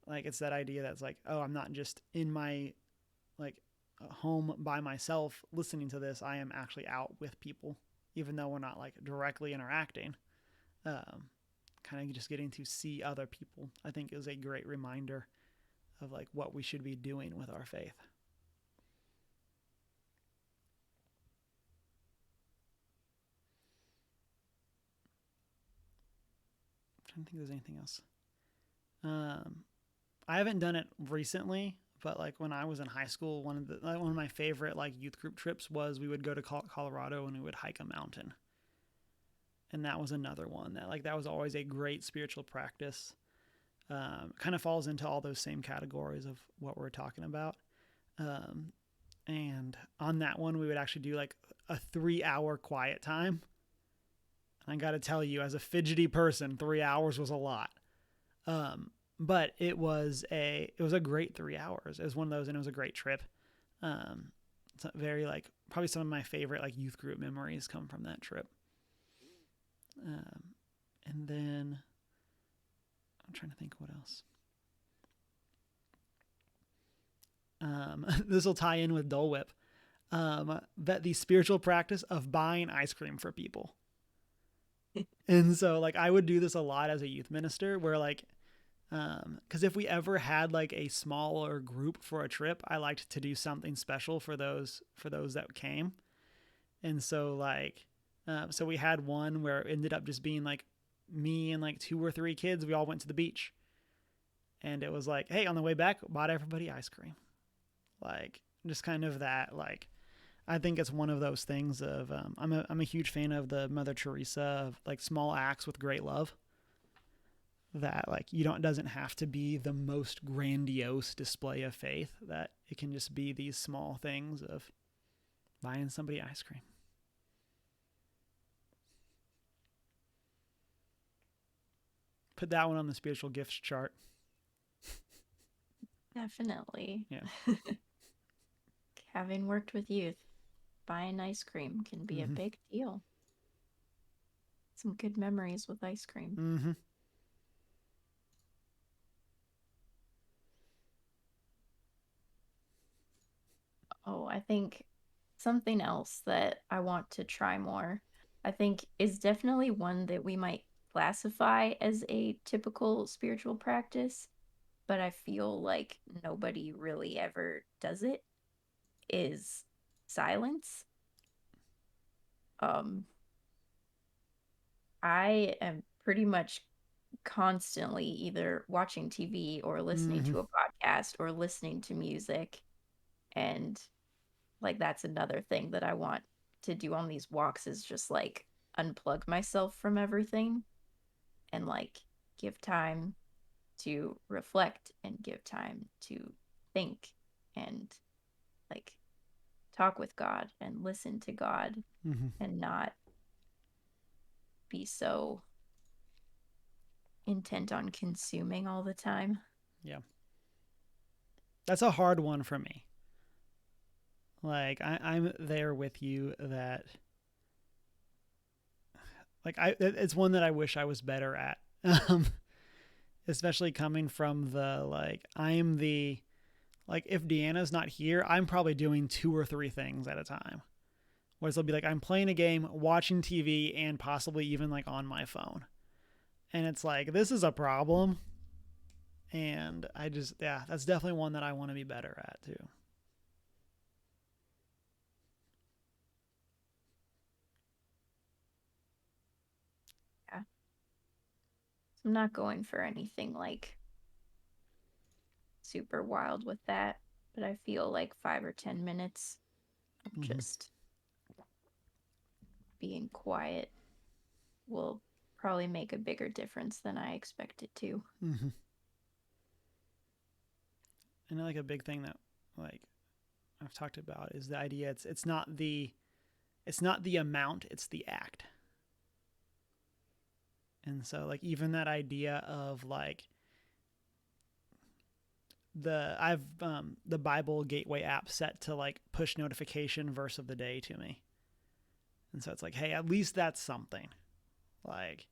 Like it's that idea that's like, oh, I'm not just in my like home by myself listening to this. I am actually out with people, even though we're not like directly interacting. Kind of just getting to see other people, I think, is a great reminder of like what we should be doing with our faith. I'm trying to think if there's anything else. I haven't done it recently, but like when I was in high school, one of my favorite like youth group trips was we would go to Colorado and we would hike a mountain. And that was another one that like that was always a great spiritual practice. Kind of falls into all those same categories of what we're talking about. Um, and on that one, we would actually do like a 3 hour quiet time. And I got to tell you, as a fidgety person, 3 hours was a lot. But it was a great 3 hours. It was one of those, and it was a great trip. It's very like probably some of my favorite like youth group memories come from that trip. And then I'm trying to think what else. This will tie in with Dole Whip. That the spiritual practice of buying ice cream for people. And so like I would do this a lot as a youth minister where like because if we ever had like a smaller group for a trip, I liked to do something special for those that came. And so like so we had one where it ended up just being like me and like 2 or 3 kids. We all went to the beach, and it was like, hey, on the way back, bought everybody ice cream. Like just kind of that like I think it's one of those things of I'm a huge fan of the Mother Teresa of like small acts with great love. That like you don't doesn't have to be the most grandiose display of faith. That it can just be these small things of buying somebody ice cream. Put that one on the spiritual gifts chart. Definitely. Yeah. Having worked with youth, buying ice cream can be a big deal. Some good memories with ice cream. Mm-hmm. Oh, I think something else that I want to try more, I think is definitely one that we might classify as a typical spiritual practice, but I feel like nobody really ever does it, is silence. Um, I am pretty much constantly either watching TV or listening Mm-hmm. to a podcast or listening to music. And like that's another thing that I want to do on these walks is just like unplug myself from everything and like give time to reflect and give time to think and like talk with God and listen to God Mm-hmm. and not be so intent on consuming all the time. Yeah. That's a hard one for me. Like I'm there with you that like it's one that I wish I was better at. Especially coming from the like I am the like if Deanna's not here, I'm probably doing 2 or 3 things at a time. Whereas it'll be like I'm playing a game, watching TV, and possibly even like on my phone. And it's like this is a problem. And I just yeah, that's definitely one that I want to be better at too. Yeah. So I'm not going for anything like super wild with that, but I feel like 5 or 10 minutes of Mm-hmm. just being quiet will probably make a bigger difference than I expect it to. Mm-hmm. And like a big thing that like I've talked about is the idea it's not the amount, it's the act. And so like even that idea of like I've the Bible Gateway app set to like push notification verse of the day to me. And so it's like, hey, at least that's something. Like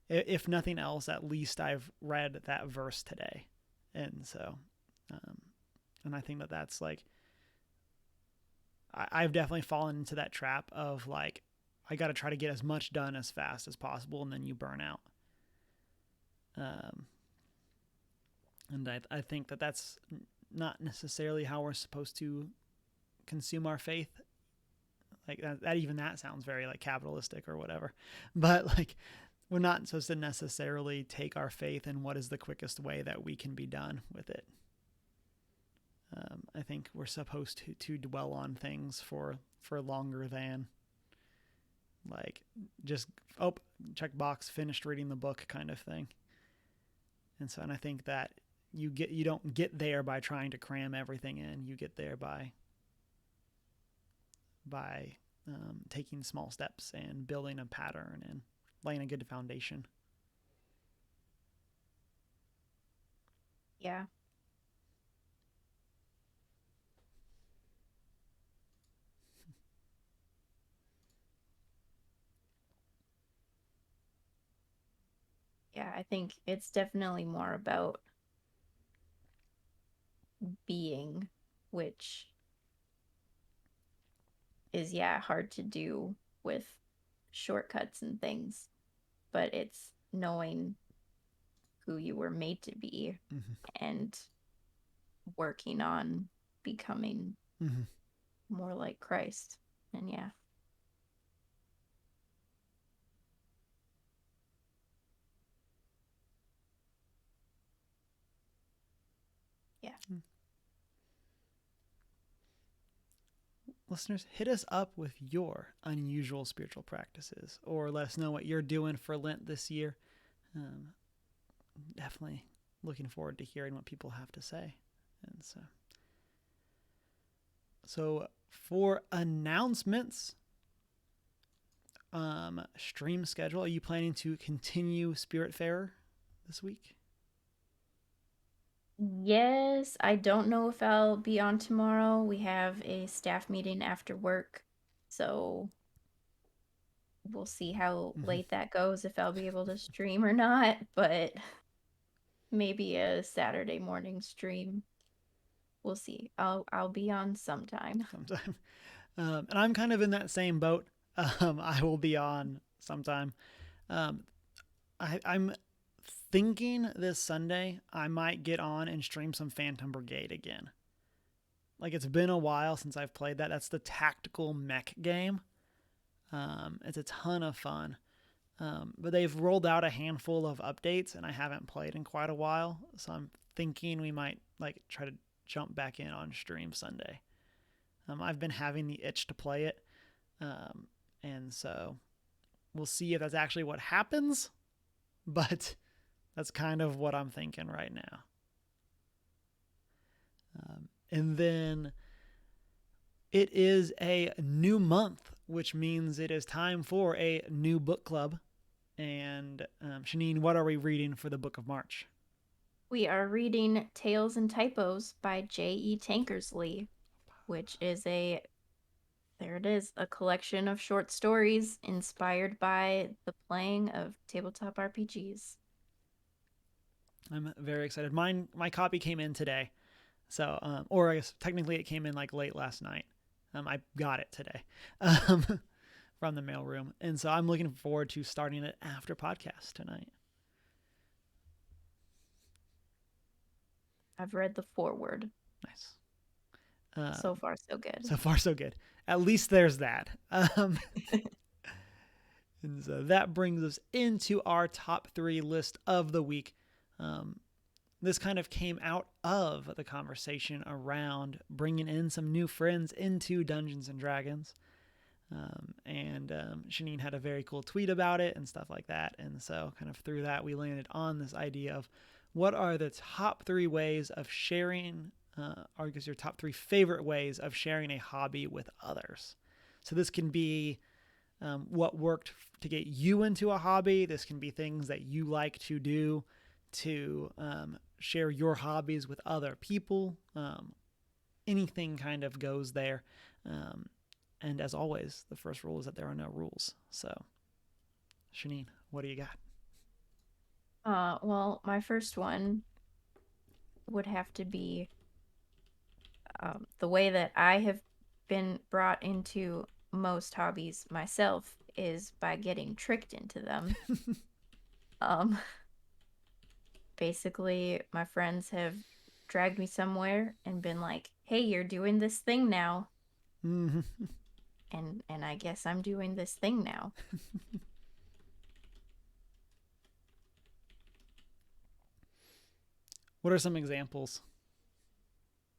if nothing else, at least I've read that verse today. And so um and I think that that's like I've definitely fallen into that trap of like I got to try to get as much done as fast as possible, and then you burn out. Um, and I think that that's not necessarily how we're supposed to consume our faith. Like that even that sounds very like capitalistic or whatever, but like we're not supposed to necessarily take our faith in what is the quickest way that we can be done with it. I think we're supposed to dwell on things for longer than like just oh check box finished reading the book kind of thing. And I think that you don't get there by trying to cram everything in. You get there by taking small steps and building a pattern and laying a good foundation. Yeah. Yeah, I think it's definitely more about being, which is, yeah, hard to do with shortcuts and things, but it's knowing who you were made to be Mm-hmm. and working on becoming Mm-hmm. more like Christ. And yeah, yeah. Listeners, hit us up with your unusual spiritual practices or let us know what you're doing for Lent this year. Um, Definitely looking forward to hearing what people have to say. And so for announcements, stream schedule, are you planning to continue Spiritfarer this week? Yes, I don't know if I'll be on tomorrow. We have a staff meeting after work, so we'll see how Mm-hmm. late that goes, if I'll be able to stream or not, but maybe a Saturday morning stream. We'll see. I'll be on sometime. Sometime. And I'm kind of in that same boat. I will be on sometime. Um, I'm thinking this Sunday I might get on and stream some Phantom Brigade again. Like it's been a while since I've played that. That's the tactical mech game. It's a ton of fun. But they've rolled out a handful of updates, and I haven't played in quite a while. So I'm thinking we might like try to jump back in on stream Sunday. I've been having the itch to play it, um, and so we'll see if that's actually what happens. But that's kind of what I'm thinking right now. And then it is a new month, which means it is time for a new book club. And Shanine, what are we reading for the book of March? We are reading Tales and Typos by J.E. Tankersley, which is a There it is, a collection of short stories inspired by the playing of tabletop RPGs. I'm very excited. My copy came in today, so or I guess technically it came in like late last night. I got it today um, from the mailroom, and so I'm looking forward to starting it after podcast tonight. I've read the foreword. Nice. So far, so good. So far, so good. At least there's that. And so that brings us into our top 3 list of the week. This kind of came out of the conversation around bringing in some new friends into Dungeons and Dragons. Shanine had a very cool tweet about it and stuff like that. And so, kind of through that, we landed on this idea of what are the top 3 ways of sharing, or I guess your top 3 favorite ways of sharing a hobby with others. So, this can be what worked to get you into a hobby. This can be things that you like to do to share your hobbies with other people. Anything kind of goes there. And as always, the first rule is that there are no rules. So, Shanine, what do you got? Well, my first one would have to be the way that I have been brought into most hobbies myself is by getting tricked into them. um, Basically, my friends have dragged me somewhere and been like, "Hey, you're doing this thing now." Mm-hmm. And I guess I'm doing this thing now. What are some examples?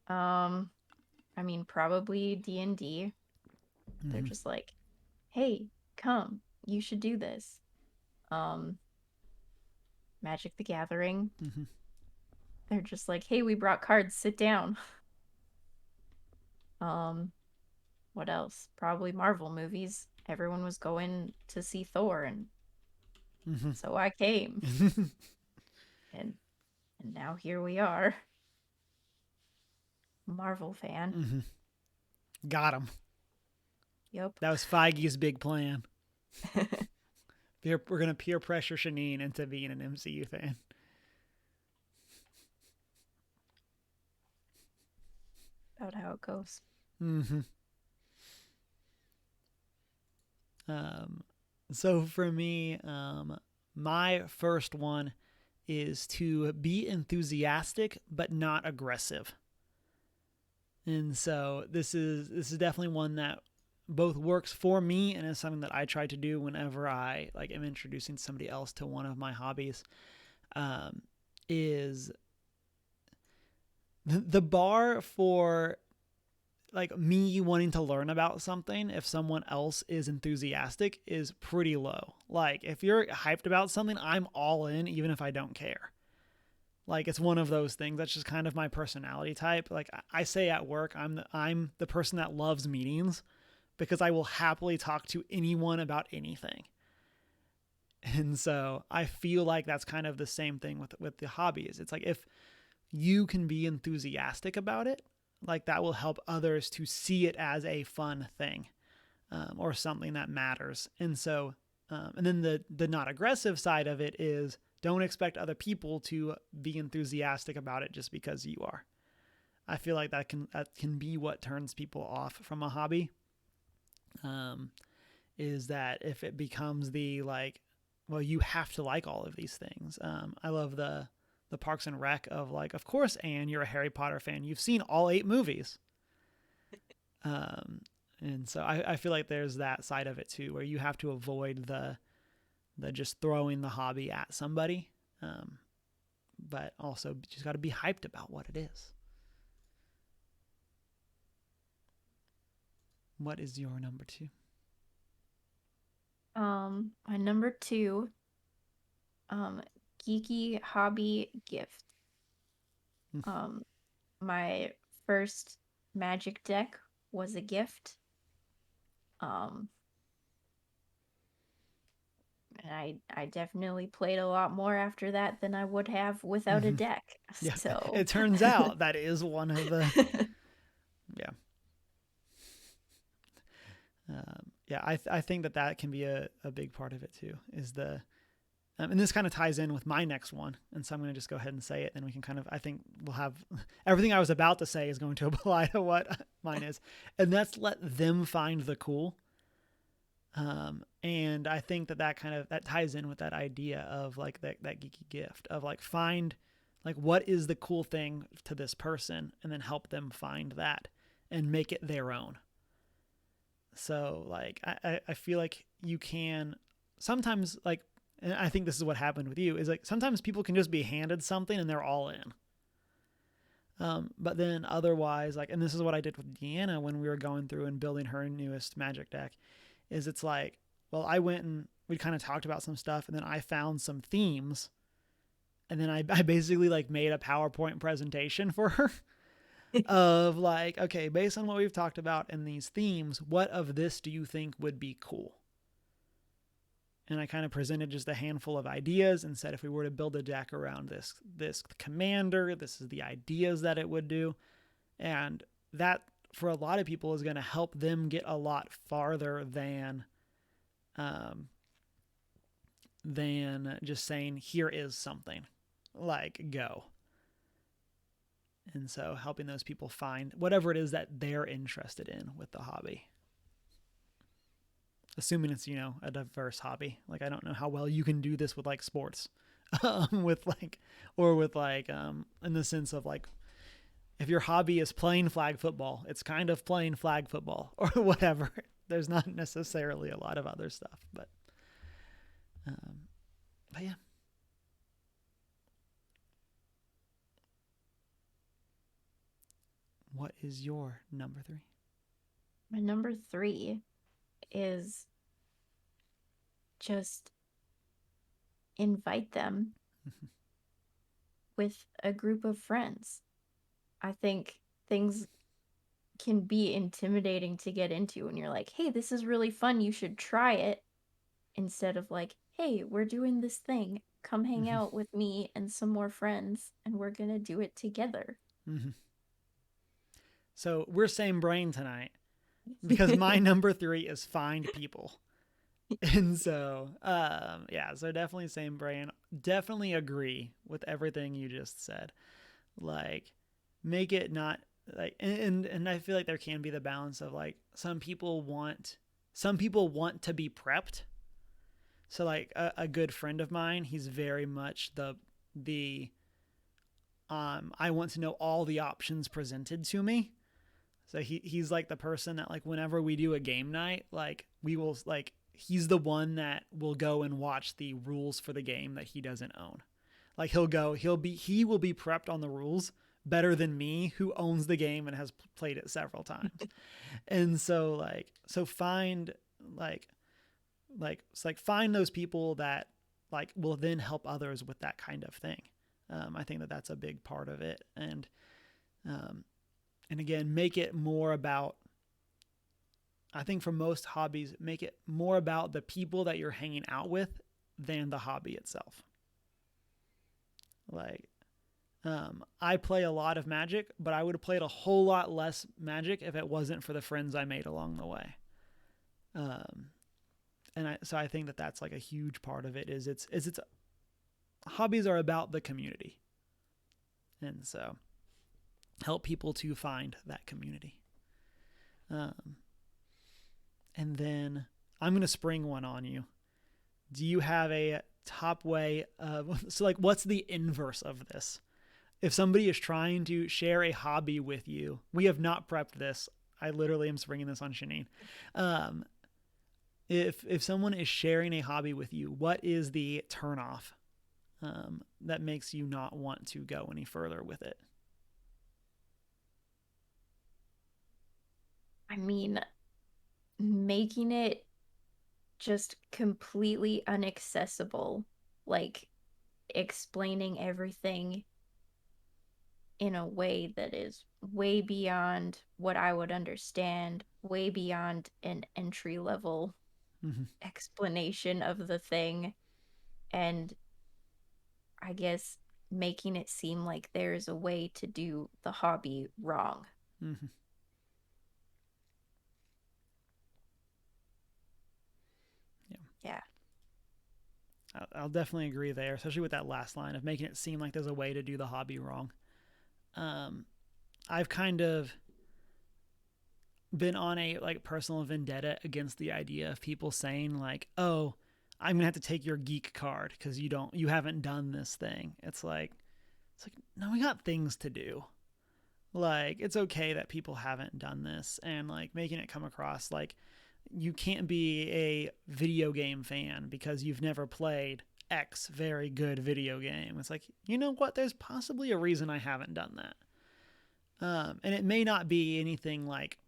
I mean, probably D&D. They're Mm-hmm. just like, "Hey, come, you should do this." Um, Magic the Gathering. Mm-hmm. They're just like, "Hey, we brought cards, sit down." Um, what else? Probably Marvel movies. Everyone was going to see Thor, and Mm-hmm. so I came. And now here we are. Marvel fan. Mm-hmm. Got him. Yup. That was Feige's big plan. We're going to peer pressure Shanine into being an MCU fan. About how it goes. Mm-hmm. So for me, my first one is to be enthusiastic but not aggressive. And so this is definitely one that both works for me and is something that I try to do whenever I like am introducing somebody else to one of my hobbies. Is the bar for like me wanting to learn about something if someone else is enthusiastic is pretty low. Like if you're hyped about something, I'm all in even if I don't care. Like it's one of those things that's just kind of my personality type. Like I say at work, I'm the person that loves meetings because I will happily talk to anyone about anything. And so I feel like that's kind of the same thing with the hobbies. It's like if you can be enthusiastic about it, like that will help others to see it as a fun thing or something that matters. And so, and then the not aggressive side of it is don't expect other people to be enthusiastic about it just because you are. I feel like that can be what turns people off from a hobby. Is that if it becomes the like, well, you have to like all of these things. I love the Parks and Rec of like, of course, Anne, you're a Harry Potter fan. You've seen all 8 movies. And so I feel like there's that side of it too, where you have to avoid the just throwing the hobby at somebody, but also just got to be hyped about what it is. What is your number 2? My number 2, um, geeky hobby gift. Um, my first magic deck was a gift. Um, and I definitely played a lot more after that than I would have without a Mm-hmm. deck. Yeah, So it turns out that is one of the yeah. yeah, I think that that can be a big part of it too. Is the and this kind of ties in with my next one, and so I'm going to just go ahead and say it. Then we can kind of, I think we'll have everything I was about to say is going to apply to what mine is, and that's let them find the cool. And I think that that kind of that ties in with that idea of like that geeky gift of like find like what is the cool thing to this person, and then help them find that and make it their own. So like I feel like you can sometimes like, and I think this is what happened with you, is like sometimes people can just be handed something and they're all in. But then otherwise, like, and this is what I did with Deanna when we were going through and building her newest magic deck, is it's like, well, I went and we kind of talked about some stuff, and then I found some themes, and then I basically like made a PowerPoint presentation for her of like, okay, based on what we've talked about in these themes, what of this do you think would be cool? And I kind of presented just a handful of ideas and said, if we were to build a deck around this commander, this is the ideas that it would do. And that for a lot of people is going to help them get a lot farther than just saying, here is something, like, go. And so helping those people find whatever it is that they're interested in with the hobby, assuming it's, you know, a diverse hobby. Like, I don't know how well you can do this with like sports, with like, or with like, in the sense of like, if your hobby is playing flag football, it's kind of playing flag football or whatever. There's not necessarily a lot of other stuff, um, but yeah. What is your number three? My number three is just invite them with a group of friends. I think things can be intimidating to get into when you're like, hey, this is really fun. You should try it. Instead of like, hey, we're doing this thing. Come hang Mm-hmm. out with me and some more friends, and we're going to do it together. Mm-hmm. So we're same brain tonight, because my number three is find people. And so, yeah, so definitely same brain. Definitely agree with everything you just said. Like, make it not like, and I feel like there can be the balance of like some people want to be prepped. So like a good friend of mine, he's very much the I want to know all the options presented to me. So he's like the person that like whenever we do a game night, like we will like he's the one that will go and watch the rules for the game that he doesn't own. Like he will be prepped on the rules better than me, who owns the game and has played it several times. And so like so find like it's like find those people that like will then help others with that kind of thing. I think that that's a big part of it. Um, and again, make it more about, I think for most hobbies, make it more about the people that you're hanging out with than the hobby itself. Like, I play a lot of Magic, but I would have played a whole lot less Magic if it wasn't for the friends I made along the way. Um, so I think that that's like a huge part of it. It's hobbies are about the community, and so help people to find that community. Um, and then I'm gonna spring one on you. Do you have a top way of so like what's the inverse of this? If somebody is trying to share a hobby with you, we have not prepped this. I literally am springing this on Shanine. Um, if someone is sharing a hobby with you, what is the turnoff that makes you not want to go any further with it? I mean, making it just completely inaccessible, like explaining everything in a way that is way beyond what I would understand, way beyond an entry level Mm-hmm. explanation of the thing, and I guess making it seem like there's a way to do the hobby wrong. Mm-hmm. Yeah. I'll definitely agree there, especially with that last line of making it seem like there's a way to do the hobby wrong. Um, I've kind of been on a like personal vendetta against the idea of people saying like, "Oh, I'm gonna have to take your geek card because you haven't done this thing." It's like no, we got things to do. Like it's okay that people haven't done this, and like making it come across like you can't be a video game fan because you've never played X very good video game. It's like, you know what? There's possibly a reason I haven't done that. And it may not be anything like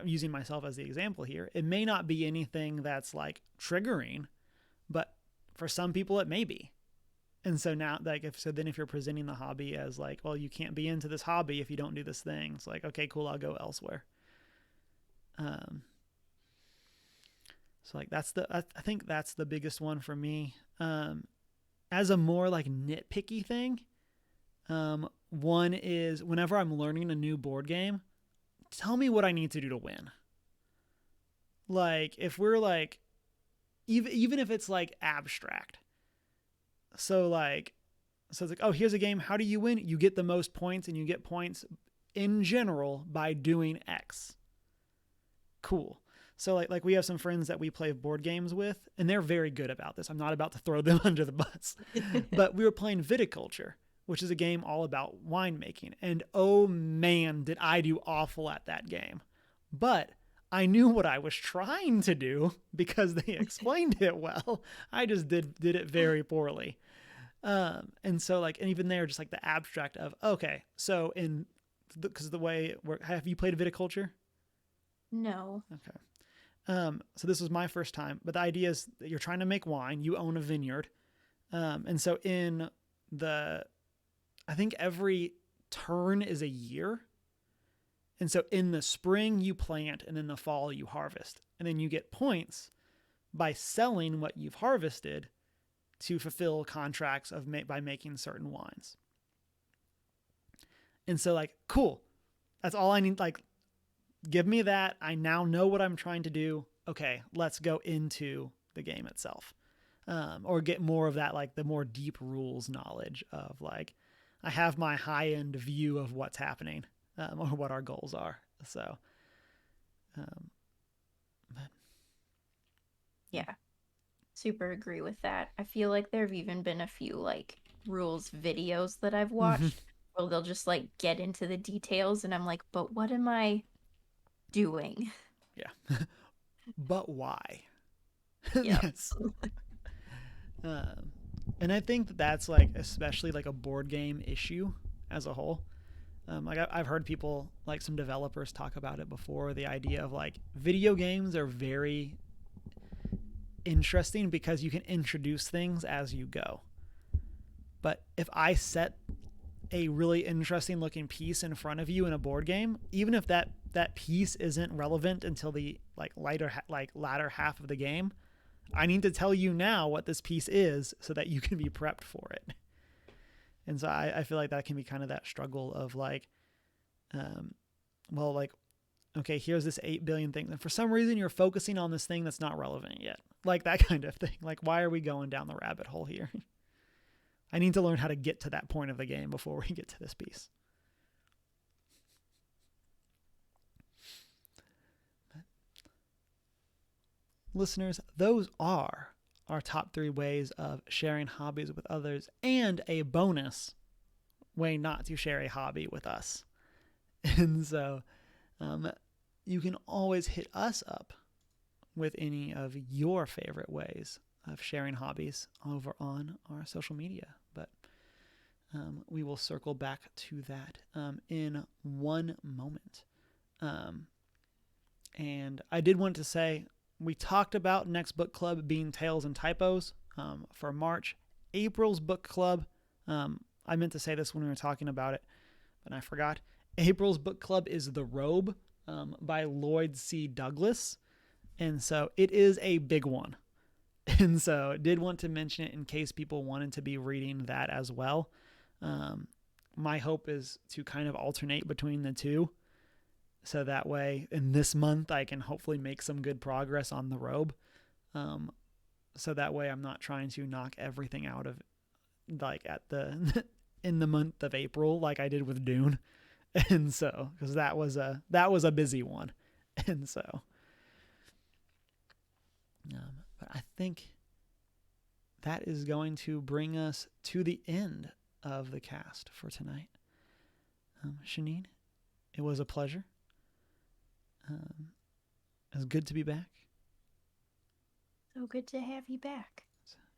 using myself as the example here, it may not be anything that's like triggering, but for some people it may be. And so now, like, if you're presenting the hobby as like, well, you can't be into this hobby if you don't do this thing. It's like, okay, cool, I'll go elsewhere. Um, so like I think that's the biggest one for me. As a more like nitpicky thing, one is whenever I'm learning a new board game, tell me what I need to do to win. Like if we're like, even if it's like abstract, so like, so it's like, oh, here's a game. How do you win? You get the most points, and you get points in general by doing X. Cool. So like we have some friends that we play board games with, and they're very good about this. I'm not about to throw them under the bus, but we were playing Viticulture, which is a game all about winemaking, and oh man, did I do awful at that game. But I knew what I was trying to do because they explained it well. I just did it very poorly. And so like, and even there, just like the abstract of, okay, so because the way have you played Viticulture? No. Okay. So this was my first time, but the idea is that you're trying to make wine. You own a vineyard. And so I think every turn is a year. And so in the spring you plant, and in the fall you harvest. And then you get points by selling what you've harvested to fulfill contracts by making certain wines. And so like, cool. That's all I need. Like, give me that. I now know what I'm trying to do. Okay, let's go into the game itself. Or get more of that, like the more deep rules knowledge of like, I have my high end view of what's happening, or what our goals are. So, but Yeah. Super agree with that. I feel like there have even been a few like rules videos that I've watched where they'll just like get into the details and I'm like, but what am I doing? yeah. But why? Yep. Yes. And I think that's like especially like a board game issue as a whole. Like I've heard people, like some developers, talk about it before. The idea of like video games are very interesting because you can introduce things as you go. But if I set a really interesting looking piece in front of you in a board game, even if that piece isn't relevant until the like latter half of the game, I need to tell you now what this piece is so that you can be prepped for it. And so I feel like that can be kind of that struggle of like, well, like, okay, here's this 8 billion thing. And for some reason, you're focusing on this thing that's not relevant yet. Like that kind of thing. Like, why are we going down the rabbit hole here? I need to learn how to get to that point of the game before we get to this piece. But, listeners, those are our top 3 ways of sharing hobbies with others, and a bonus way not to share a hobby with us. And so you can always hit us up with any of your favorite ways of sharing hobbies over on our social media. But we will circle back to that in one moment. And I did want to say, we talked about next book club being Tales and Typos for March. April's book club, I meant to say this when we were talking about it, but I forgot. April's book club is The Robe by Lloyd C. Douglas. And so it is a big one. And so I did want to mention it in case people wanted to be reading that as well. My hope is to kind of alternate between the two. So that way in this month I can hopefully make some good progress on The Robe. Um, so that way I'm not trying to knock everything out of like at the in the month of April like I did with Dune. And so because that was a busy one. And so but I think that is going to bring us to the end of the cast for tonight. Shanine, it was a pleasure. Um, it was good to be back. So good to have you back.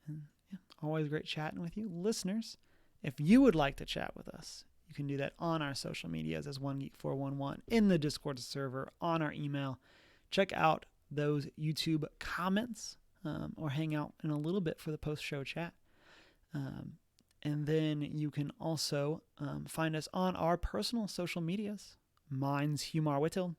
And yeah, always great chatting with you. Listeners, if you would like to chat with us, you can do that on our social medias as OneGeek411, in the Discord server, on our email. Check out those YouTube comments or hang out in a little bit for the post-show chat. And then you can also find us on our personal social medias. Mine's Humar Whittle.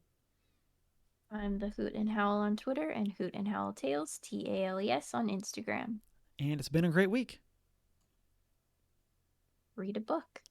I'm the Hoot and Howl on Twitter and Hoot and Howl Tales, Tales, on Instagram. And it's been a great week. Read a book.